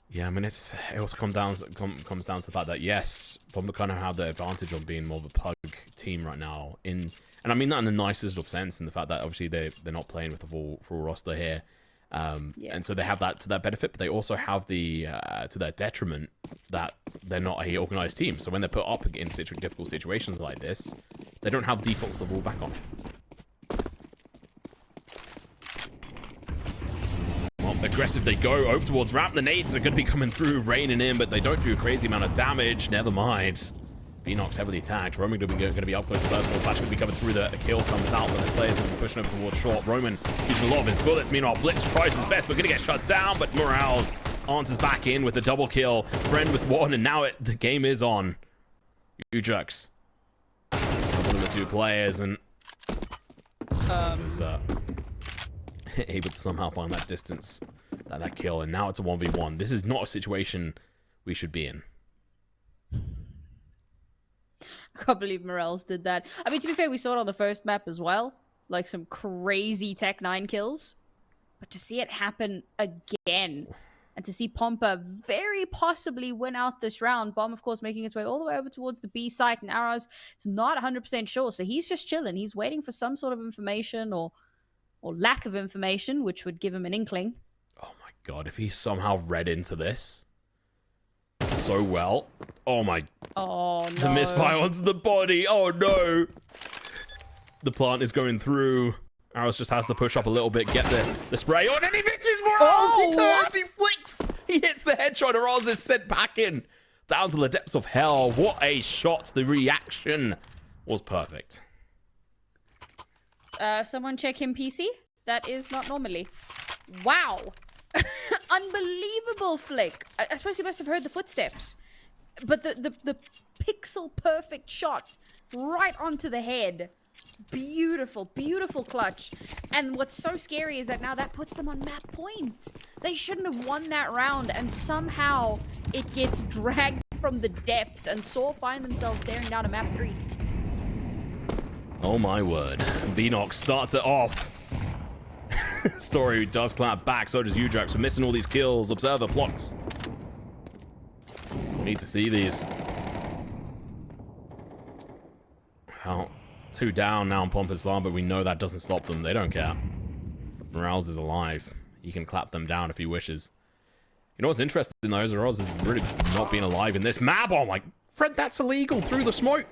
Yeah, I mean, it also comes down to the fact that, yes, Pompa kind of have the advantage on being more of a pug team right now. And I mean that in the nicest of sense, in the fact that obviously they're not playing with a full roster here. And so they have that to their benefit, but they also have the to their detriment that they're not a organized team. So when they're put up in difficult situations like this, they don't have defaults to fall back on. Well, aggressive they go over towards ramp. The nades are going to be coming through, raining in, but they don't do a crazy amount of damage. Never mind. bnox heavily tagged. Roman going to be up close to first. Flash going to be coming through. The kill comes out, but the players will be pushing over towards short. Roman using a lot of his bullets. Meanwhile, Blitz tries his best, but going to get shut down. But morelzyy answers back in with a double kill. Friend with one, and now the game is on. MUTiRiS. One of the two players, and this is able to somehow find that distance, that kill, and now it's a 1v1. This is not a situation we should be in. I can't believe morelzyy did that. I mean, to be fair, we saw it on the first map as well. Like some crazy Tech 9 kills. But to see it happen again, and to see Pompa very possibly win out this round, Bomb, of course, making his way all the way over towards the B site, and Arrows is not 100% sure, so he's just chilling. He's waiting for some sort of information or lack of information, which would give him an inkling. Oh my god, if he somehow read into this so well. Oh my. Oh no. The misfire onto the body. Oh no. The plant is going through. Arrows just has to push up a little bit, get the spray on, and he misses morelzyy. He turns, he flicks. He hits the headshot. Morelzyy is sent back in. Down to the depths of hell. What a shot. The reaction was perfect. Someone check him PC? That is not normally. Wow. Unbelievable flick. I suppose you must have heard the footsteps. But the pixel perfect shot right onto the head. Beautiful, beautiful clutch. And what's so scary is that now that puts them on map point. They shouldn't have won that round, and somehow it gets dragged from the depths, and sAw find themselves staring down a map 3. Oh my word. bnox starts it off. Story does clap back, so does MUTiRiS. We're missing all these kills. Observer blocks. We need to see these. Well, 2 down now on Pompa's line, but we know that doesn't stop them. They don't care. morelzyy is alive. He can clap them down if he wishes. You know what's interesting though is morelzyy is really not being alive in this map. Oh my friend, that's illegal through the smoke.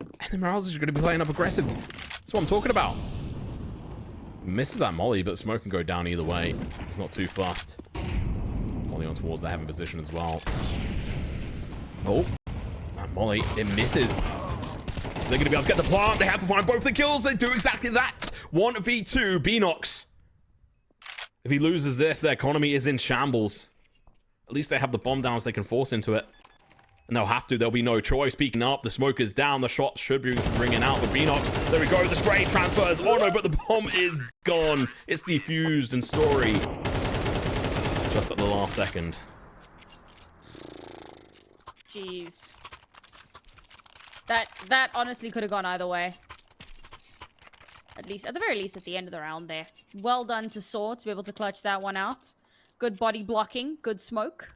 And then morelzyy is going to be playing up aggressive. That's what I'm talking about. Misses that molly, but smoke can go down either way. He's not too fast. Molly on towards the heaven position as well. Oh, that molly, it misses. So they're going to be able to get the plant. They have to find both the kills. They do exactly that. 1v2, bnox. If he loses this, their economy is in shambles. At least they have the bomb down so they can force into it. And they'll have to. There'll be no choice. Peeking up. The smoke is down. The shot should be ringing out for bnox. There we go. The spray transfers. Oh no, but the bomb is gone. It's defused and story. Just at the last second. Jeez. That honestly could have gone either way. At the very least, at the end of the round there. Well done to sAw to be able to clutch that one out. Good body blocking. Good smoke.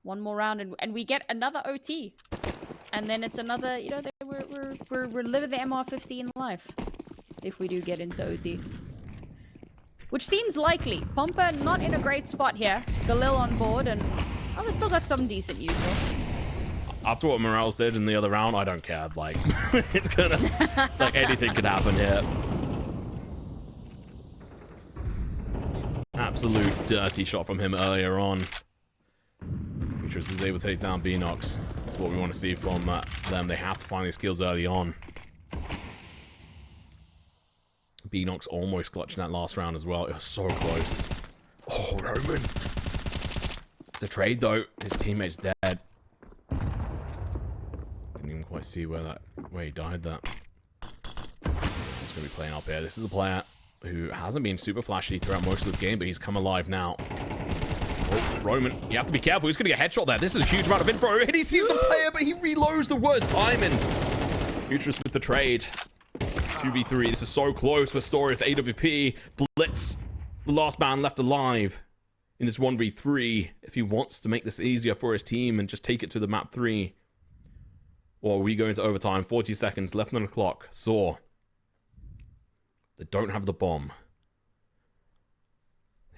One more round, and we get another OT. And then it's another, you know, we're living the MR15 life. If we do get into OT. Which seems likely. Pompa not in a great spot here. Galil on board, and oh, they still got some decent util. After what morelzyy did in the other round, I don't care. Like, it's gonna, like, anything could happen here. Absolute dirty shot from him earlier on. MUTiRiS is able to take down bnox. That's what we want to see from them. They have to find these kills early on. bnox almost clutching that last round as well. It was so close. Oh, Roman. It's a trade, though. His teammate's dead. Didn't even quite see where he died that. Roman's going to be playing up here. This is a player who hasn't been super flashy throughout most of this game, but he's come alive now. Oh, Roman, you have to be careful. He's going to get a headshot there. This is a huge amount of info. And he sees the player, but he reloads the worst timing. MUTiRiS with the trade. 2v3. This is so close for Story with AWP. Blitz, the last man left alive in this 1v3. If he wants to make this easier for his team and just take it to the map 3. Or we go into overtime. 40 seconds left on the clock. sAw. They don't have the bomb.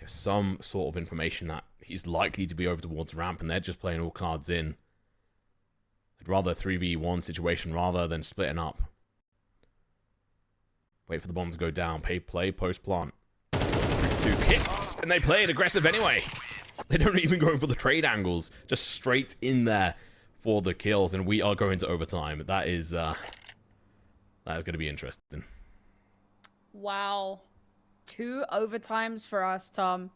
There's some sort of information that he's likely to be over towards ramp, and they're just playing all cards in. I'd rather a 3v1 situation rather than splitting up. Wait for the bomb to go down. Play, post plant. 2 hits, and they play it aggressive anyway. They don't even go for the trade angles. Just straight in there for the kills, and we are going to overtime. That is going to be interesting. Wow. 2 overtimes for us, Tom.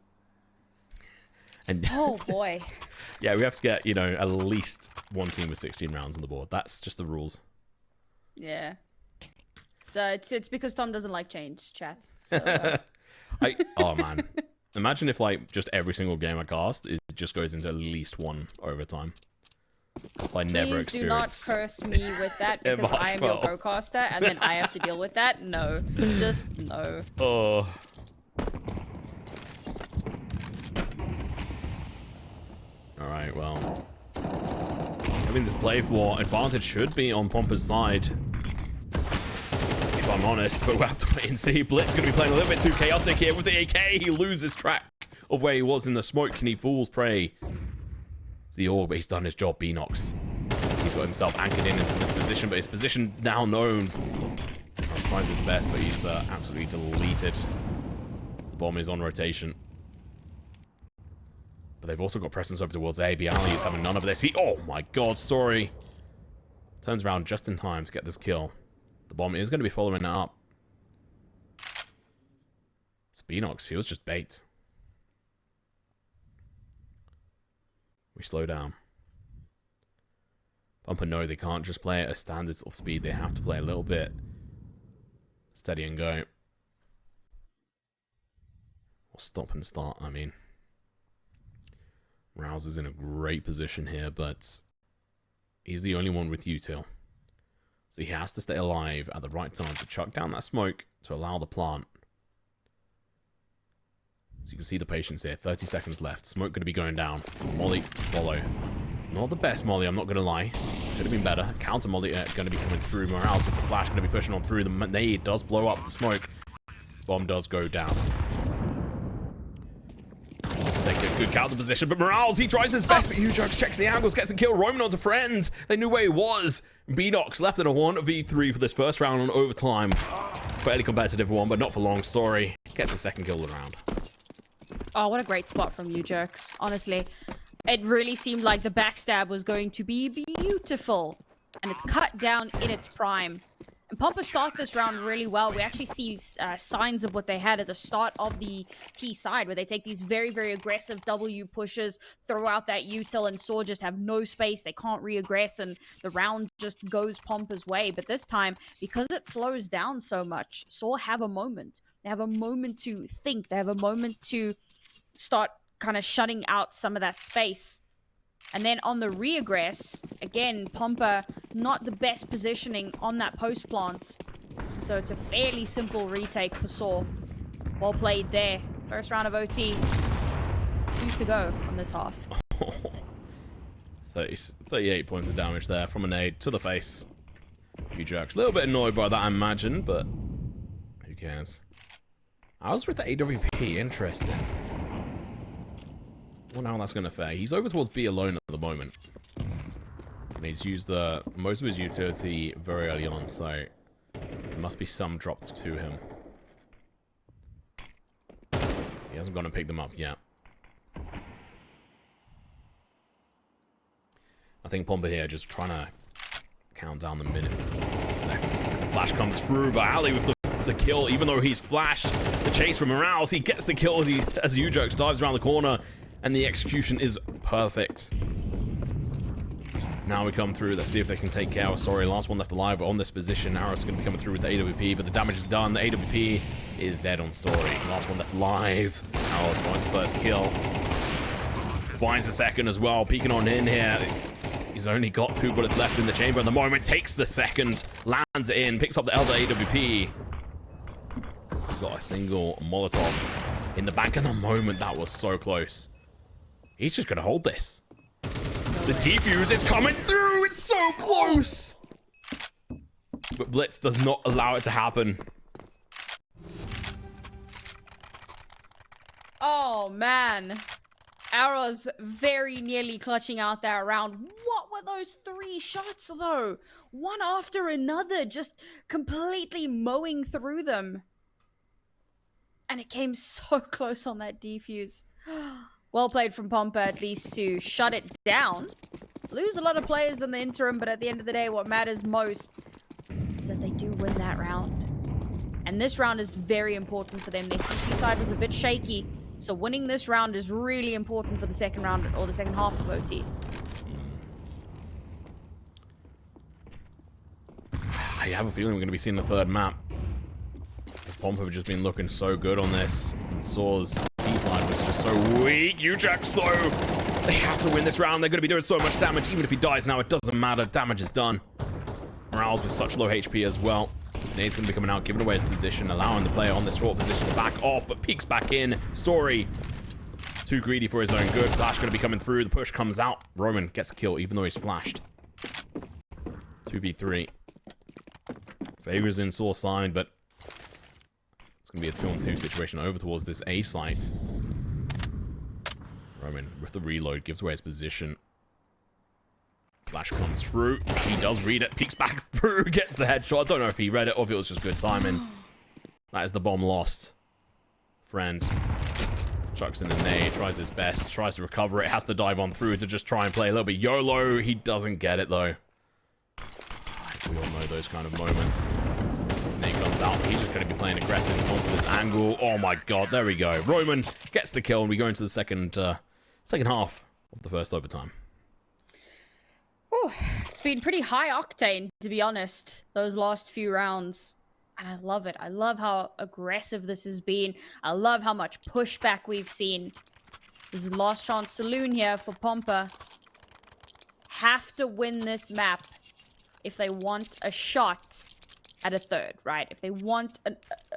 And oh boy. Yeah, we have to get, you know, at least one team with 16 rounds on the board. That's just the rules. Yeah. So it's because Tom doesn't like change, chat. So, oh man. Imagine if like just every single game I cast it just goes into at least 1 overtime. So I never experience. Please do not curse me with that because I am your go-caster and then I have to deal with that. No. Just no. Oh. Alright, well. I mean, this play for advantage should be on Pompa's side. If I'm honest, but we'll have to wait and see. Blitz going to be playing a little bit too chaotic here with the AK. He loses track of where he was in the smoke. Can he fool's prey? The orb, but he's done his job. bnox. He's got himself anchored into this position, but his position now known. He tries his best, but he's absolutely deleted. The bomb is on rotation. But they've also got presence over towards A. bnox is having none of this. Oh my god, Story. Turns around just in time to get this kill. The bomb is going to be following it up. It's bnox. He was just bait. We slow down. Pompa know they can't just play at a standard sort of speed. They have to play a little bit steady and go. Or stop and start, I mean. Rouse is in a great position here, but he's the only one with util. So he has to stay alive at the right time to chuck down that smoke to allow the plant. So you can see the patience here. 30 seconds left. Smoke going to be going down. Molly, follow. Not the best Molly, I'm not going to lie. Could have been better. Counter Molly going to be coming through. morelzyy with the flash going to be pushing on through. The nade does blow up the smoke. Bomb does go down. Take a good counter position, but morelzyy, he tries his best, but MUTiRiS checks the angles, gets the kill. Roman onto friend. They knew where he was. bnox left in a 1v3 for this first round on overtime. Fairly competitive one, but not for long. Story gets the second kill of the round. Oh, what a great spot from MUTiRiS. Honestly, it really seemed like the backstab was going to be beautiful. And it's cut down in its prime. And Pompa start this round really well. We actually see signs of what they had at the start of the T side, where they take these very, very aggressive W pushes, throw out that util, and sAw just have no space. They can't re-aggress, and the round just goes Pompa's way. But this time, because it slows down so much, sAw have a moment. They have a moment to think. They have a moment to start kind of shutting out some of that space. And then on the re-aggress, again, Pompa not the best positioning on that post plant. So it's a fairly simple retake for sAw. Well played there. First round of OT. 2 to go on this half. 38 points of damage there from a nade to the face. MUTiRiS a little bit annoyed by that, I imagine, but who cares? I was with the AWP. Interesting. I wonder how that's going to fare. He's over towards B alone at the moment. And he's used most of his utility very early on, so there must be some dropped to him. He hasn't gone and picked them up yet. I think Pompa here just trying to count down the minutes. Seconds. Flash comes through, but Ali with the kill, even though he's flashed. The chase from morelzyy, he gets the kill as MUTiRiS dives around the corner. And the execution is perfect. Now we come through. Let's see if they can take care of Sorry. Last one left alive on this position. Arrow's going to be coming through with the AWP, but the damage is done. The AWP is dead on Story. Last one left alive. Arrow's finds the first kill. Finds the second as well. Peeking on in here. He's only got 2 bullets left in the chamber at the moment. Takes the second. Lands it in. Picks up the other AWP. He's got a single Molotov in the back at the moment. That was so close. He's just going to hold this. The defuse is coming through. It's so close. But Blitz does not allow it to happen. Oh, man. Arrows very nearly clutching out that round. What were those 3 shots, though? One after another, just completely mowing through them. And it came so close on that defuse. Well played from Pompa, at least, to shut it down. Lose a lot of players in the interim, but at the end of the day, what matters most is that they do win that round. And this round is very important for them. Their CT side was a bit shaky, so winning this round is really important for the second round, or the second half of OT. I have a feeling we're going to be seeing the third map. Pompa have just been looking so good on this. And saw's T-side was just so weak. UJax, though, they have to win this round. They're going to be doing so much damage. Even if he dies now, it doesn't matter. Damage is done. Morale's with such low HP as well. Nade's going to be coming out, giving away his position, allowing the player on this short position to back off, but peeks back in. Story, too greedy for his own good. Flash going to be coming through. The push comes out. Roman gets the kill, even though he's flashed. 2v3. Favors in Saw's side, but it's going to be a 2-on-2 situation over towards this A site. Roman, with the reload, gives away his position. Flash comes through. He does read it. Peeks back through. Gets the headshot. I don't know if he read it or if it was just good timing. That is the bomb lost. Friend. Chucks in the nade. Tries his best. Tries to recover it. Has to dive on through to just try and play a little bit YOLO. He doesn't get it, though. We all know those kind of moments. Nade comes out. He's just going to be playing aggressive onto this angle. Oh, my God. There we go. Roman gets the kill, and we go into the second half of the first overtime. Whew, it's been pretty high octane, to be honest, those last few rounds. And I love it. I love how aggressive this has been. I love how much pushback we've seen. This is last chance saloon here for Pompa. Have to win this map if they want a shot at a third, right? If they want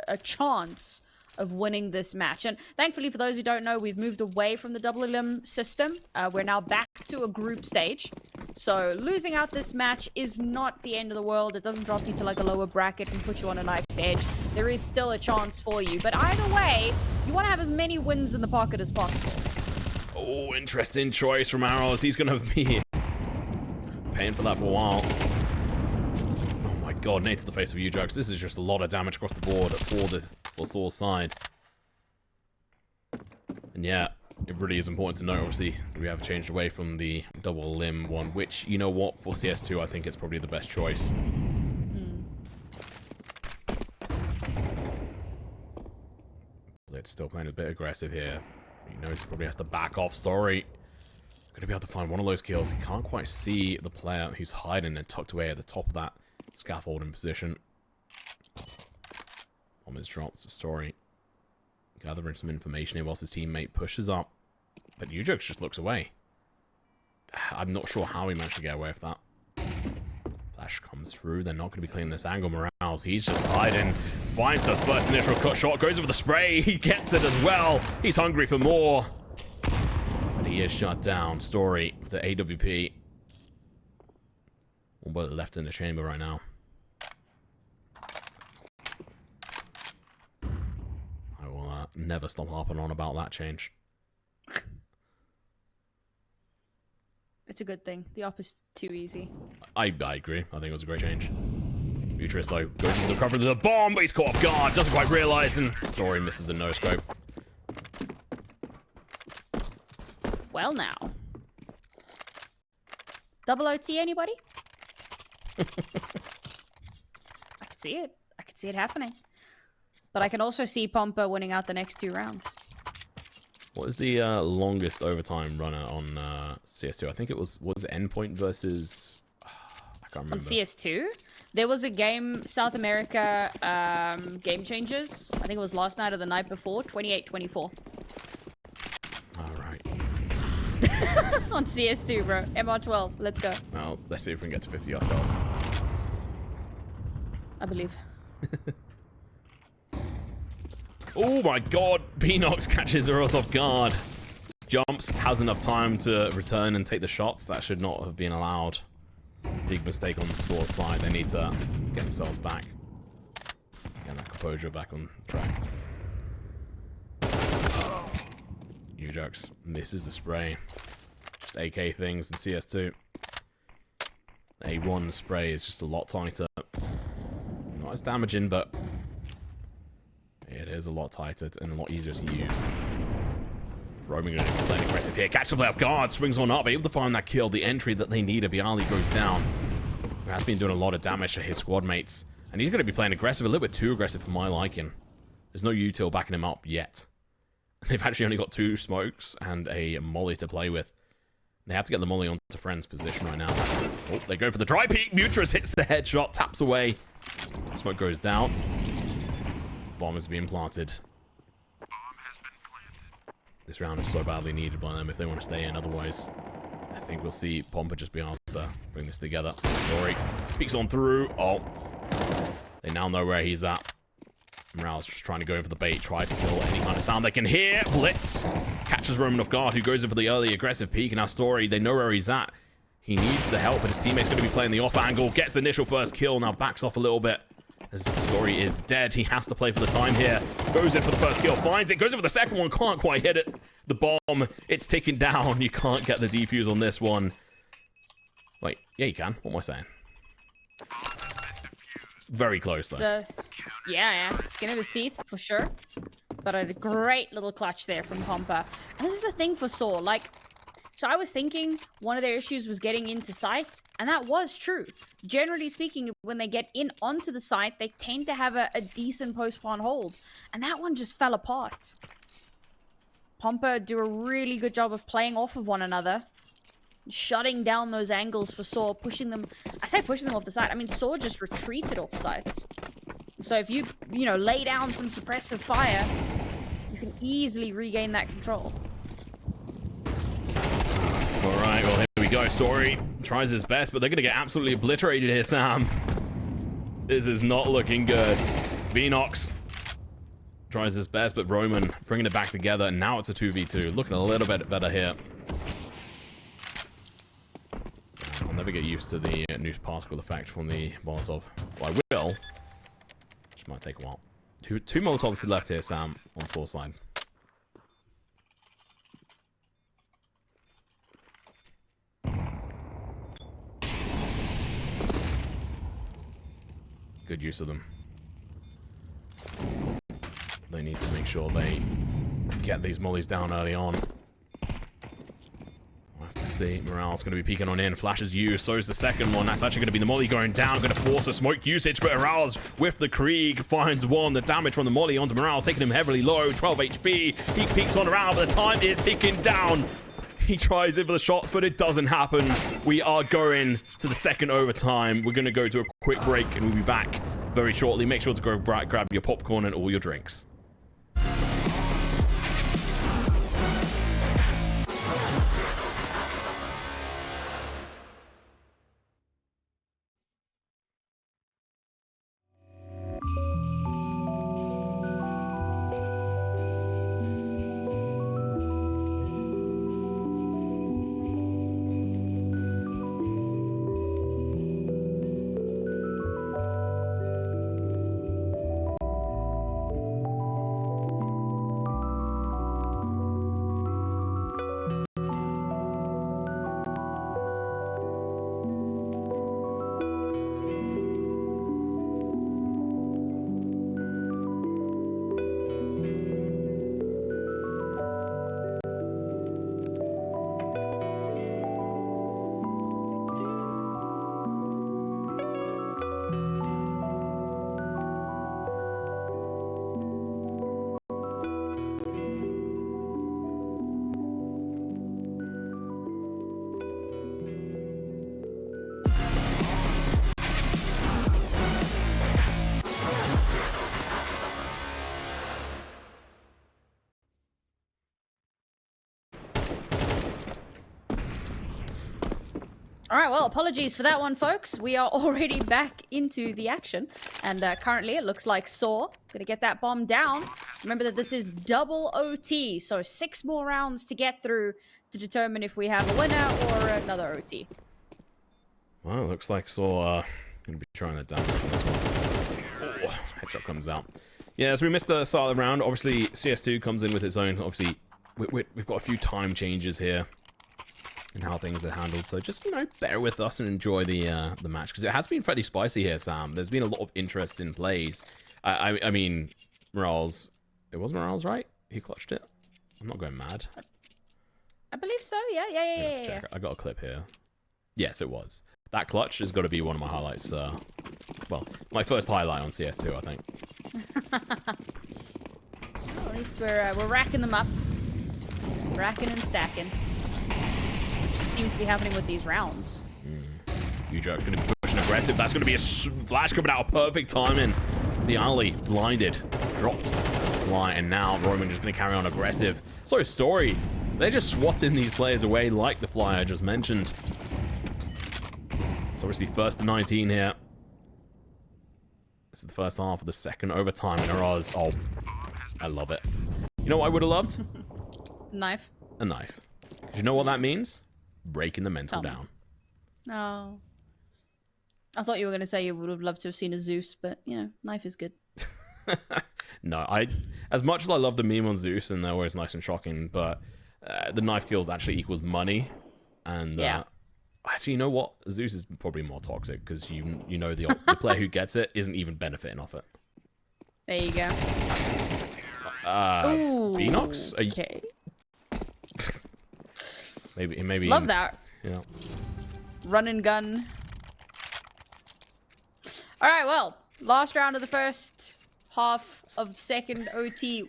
a chance of winning this match. And thankfully, for those who don't know, we've moved away from the double elim system. We're now back to a group stage. So losing out this match is not the end of the world. It doesn't drop you to like a lower bracket and put you on a knife's edge. There is still a chance for you. But either way, you want to have as many wins in the pocket as possible. Oh, interesting choice from Arrows. He's going to be paying for that for a while. Oh my God, nade to the face of UJax. This is just a lot of damage across the board for Saw's side. And yeah, it really is important to note, obviously, we have changed away from the double limb one, which, you know what, for CS2, I think it's probably the best choice. Blitz still playing a bit aggressive here. He knows he probably has to back off. Story going to be able to find one of those kills. He can't quite see the player who's hiding and tucked away at the top of that scaffolding position. Bomb is dropped. Story gathering some information here whilst his teammate pushes up. But UJax just looks away. I'm not sure how he managed to get away with that. Flash comes through. They're not going to be cleaning this angle. Morales, he's just hiding. Finds the first initial cut shot. Goes over the spray. He gets it as well. He's hungry for more. But he is shut down. Story with the AWP. One bullet left in the chamber right now. I will never stop harping on about that change. It's a good thing. The op is too easy. I agree. I think it was a great change. MUTiRiS, though, goes into the cover of the bomb, but he's caught off guard. Doesn't quite realize, and Story misses the no-scope. Well, now. Double OT, anybody? I can see it. I can see it happening. But I can also see Pompa winning out the next 2 rounds. What was the longest overtime runner on CS2? I think it was it Endpoint versus... I can't remember. On CS2? There was a game, South America Game Changers. I think it was last night or the night before, 28-24. All right. On CS2, bro. MR12, let's go. Well, let's see if we can get to 50 ourselves. I believe. Oh my god, bnox catches Eros off guard. Jumps, has enough time to return and take the shots. That should not have been allowed. Big mistake on the sAw side. They need to get themselves back. Get that composure back on track. Ujox misses the spray. Just AK things in CS2. A1 spray is just a lot tighter. Not as damaging, but it is a lot tighter and a lot easier to use. Roaming going to be playing aggressive here. Catch the play off guard. Swings on up. Able to find that kill. The entry that they need. Bialy goes down. He has been doing a lot of damage to his squad mates. And he's going to be playing aggressive. A little bit too aggressive for my liking. There's no util backing him up yet. They've actually only got 2 smokes and a molly to play with. They have to get the molly onto friend's position right now. Oh, they go for the dry peek. MUTiRiS hits the headshot. Taps away. Smoke goes down. Bomb is being planted. This round is so badly needed by them if they want to stay in. Otherwise, I think we'll see Pompa just be able to bring this together. Story peeks on through. Oh, they now know where he's at. morelzyy just trying to go in for the bait, try to kill any kind of sound they can hear. Blitz catches Roman off guard, who goes in for the early aggressive peek. And our Story, they know where he's at. He needs the help, but his teammate's going to be playing the off angle. Gets the initial first kill, now backs off a little bit. As Story is dead, he has to play for the time here. Goes in for the first kill, finds it, goes in for the second one, can't quite hit it. The bomb, it's ticking down. You can't get the defuse on this one. Wait, yeah you can. What am I saying? Very close though. So, yeah, skin of his teeth, for sure. But a great little clutch there from Pompa. And this is the thing for sAw, like... So I was thinking one of their issues was getting into site, and that was true. Generally speaking, when they get in onto the site, they tend to have a decent post-spawn hold, and that one just fell apart. Pompa do a really good job of playing off of one another, shutting down those angles for sAw, pushing them... I say pushing them off the site, I mean sAw just retreated off site. So if you know, lay down some suppressive fire, you can easily regain that control. Alright, well here we go. Story tries his best, but they're going to get absolutely obliterated here, Sam. This is not looking good. bnox tries his best, but Roman bringing it back together, and now it's a 2v2. Looking a little bit better here. I'll never get used to the new particle effect from the Molotov. Well, I will. Which might take a while. Two Molotovs left here, Sam, on sAw side. Good use of them. They need to make sure they get these mollies down early on. We'll have to see. morelzy's going to be peeking on in. Flashes used. So is the second one. That's actually going to be the molly going down. Going to force a smoke usage. But morelzy's with the Krieg finds one. The damage from the molly onto morelzy's taking him heavily low. 12 HP. He peeks on around, but the time is ticking down. He tries it for the shots, but it doesn't happen. We are going to the second overtime. We're going to go to a quick break, and we'll be back very shortly. Make sure to go grab your popcorn and all your drinks. All right, well, apologies for that one, folks. We are already back into the action. And currently, it looks like sAw going to get that bomb down. Remember that this is double OT, so 6 more rounds to get through to determine if we have a winner or another OT. Well, it looks like sAw going to be trying that down this one. Oh, headshot comes out. Yeah, so we missed the start of the round. Obviously, CS2 comes in with its own. Obviously, we've got a few time changes here and how things are handled. So just, you know, bear with us and enjoy the match, because it has been fairly spicy here, Sam. There's been a lot of interest in plays. I mean, morelzyy. It was morelzyy, right? He clutched it. I'm not going mad. I believe so. Yeah. I got a clip here. Yes, it was. That clutch has got to be one of my highlights. Well, my first highlight on CS2, I think. Well, at least we're racking them up. Racking and stacking. Seems to be happening with these rounds. MUTiRiS going to be pushing aggressive. That's going to be a flash coming out. Perfect timing. The alley blinded, dropped, fly, and now Roman just going to carry on aggressive. So Story, they're just swatting these players away like the fly I just mentioned. It's obviously 1st to 19 here. This is the first half of the second overtime in MUTiRiS. Oh, I love it. You know what I would have loved? Knife. A knife. Do you know what that means? Breaking the mental down. Oh. I thought you were going to say you would have loved to have seen a Zeus, but, you know, knife is good. No, as much as I love the meme on Zeus, and they're always nice and shocking, but the knife kills actually equals money. And yeah. Actually, you know what? Zeus is probably more toxic, because you know the player who gets it isn't even benefiting off it. There you go. Ooh, bnox? Okay. Maybe. Love that. Yeah. Run and gun. All right, well, last round of the first half of second OT.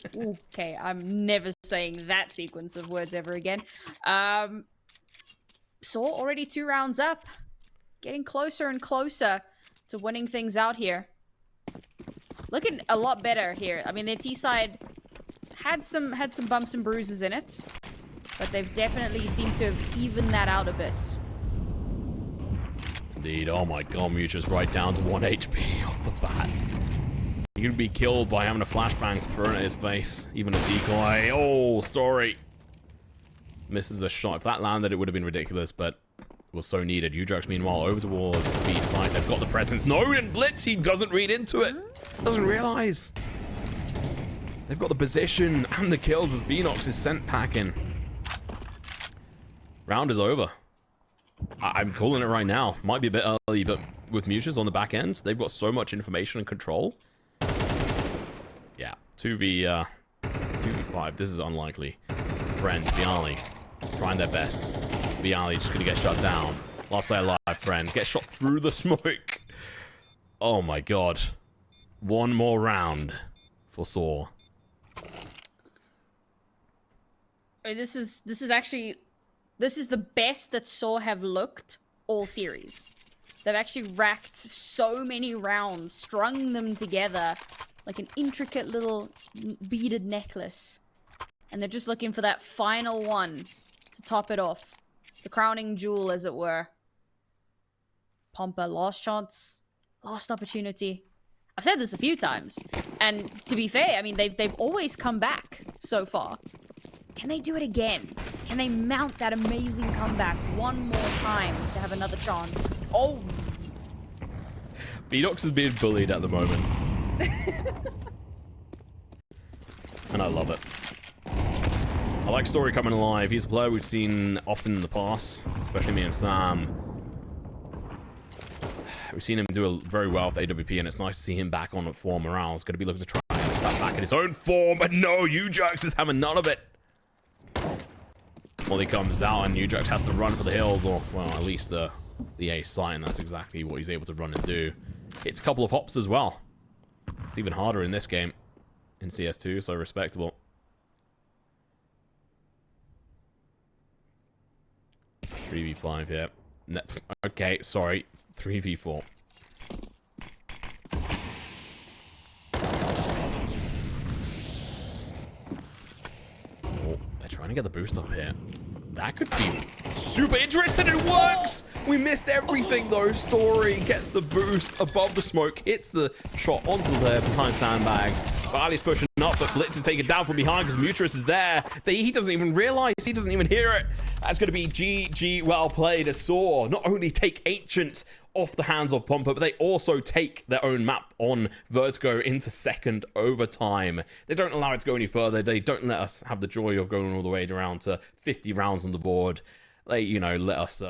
Okay, I'm never saying that sequence of words ever again. sAw already 2 rounds up. Getting closer and closer to winning things out here. Looking a lot better here. I mean, their T side had some bumps and bruises in it, but they've definitely seemed to have evened that out a bit. Indeed. Oh my god, MUTiRiS right down to 1 HP off the bat. He could be killed by having a flashbang thrown at his face. Even a decoy. Oh, Story misses a shot. If that landed, it would have been ridiculous, but it was so needed. MUTiRiS, meanwhile, over towards the B side. They've got the presence. No, in Blitz, he doesn't read into it. Doesn't realize. They've got the position and the kills as bnox is sent packing. Round is over. I'm calling it right now. Might be a bit early, but with MUTiRiS on the back end, they've got so much information and control. Yeah, 2v5. This is unlikely. Friend, bnox, trying their best. bnox just gonna get shut down. Last player alive, friend. Get shot through the smoke. Oh my god. One more round for sAw. I mean, this is the best that sAw have looked all series. They've actually racked so many rounds, strung them together like an intricate little beaded necklace. And they're just looking for that final one to top it off. The crowning jewel, as it were. Pompa, last chance, last opportunity. I've said this a few times. And to be fair, I mean, they've always come back so far. Can they do it again? Can they mount that amazing comeback one more time to have another chance? Oh! bnox is being bullied at the moment. And I love it. I like Story coming alive. He's a player we've seen often in the past, especially me and Sam. We've seen him do very well with AWP, and it's nice to see him back on form. Morale's going to be looking to try and get that back in his own form, but no, MUTiRiS is having none of it. Well, he comes out, and MUTiRiS has to run for the hills, or, well, at least the A site, and that's exactly what he's able to run and do. Hits a couple of hops as well. It's even harder in this game, in CS2, so respectable. 3v5 here. Okay, sorry. 3v4. Oh, they're trying to get the boost up here. That could be super interesting. It works! We missed everything though. Story gets the boost above the smoke, hits the shot onto the behind sandbags. Barley's pushing up, but Blitz is taken down from behind because MUTiRiS is there. He doesn't even realize, he doesn't even hear it. That's going to be GG, well played. As sAw not only take Ancient off the hands of Pompa, but they also take their own map on Vertigo into second overtime. They don't allow it to go any further. They don't let us have the joy of going all the way around to 50 rounds on the board. They, you know, let us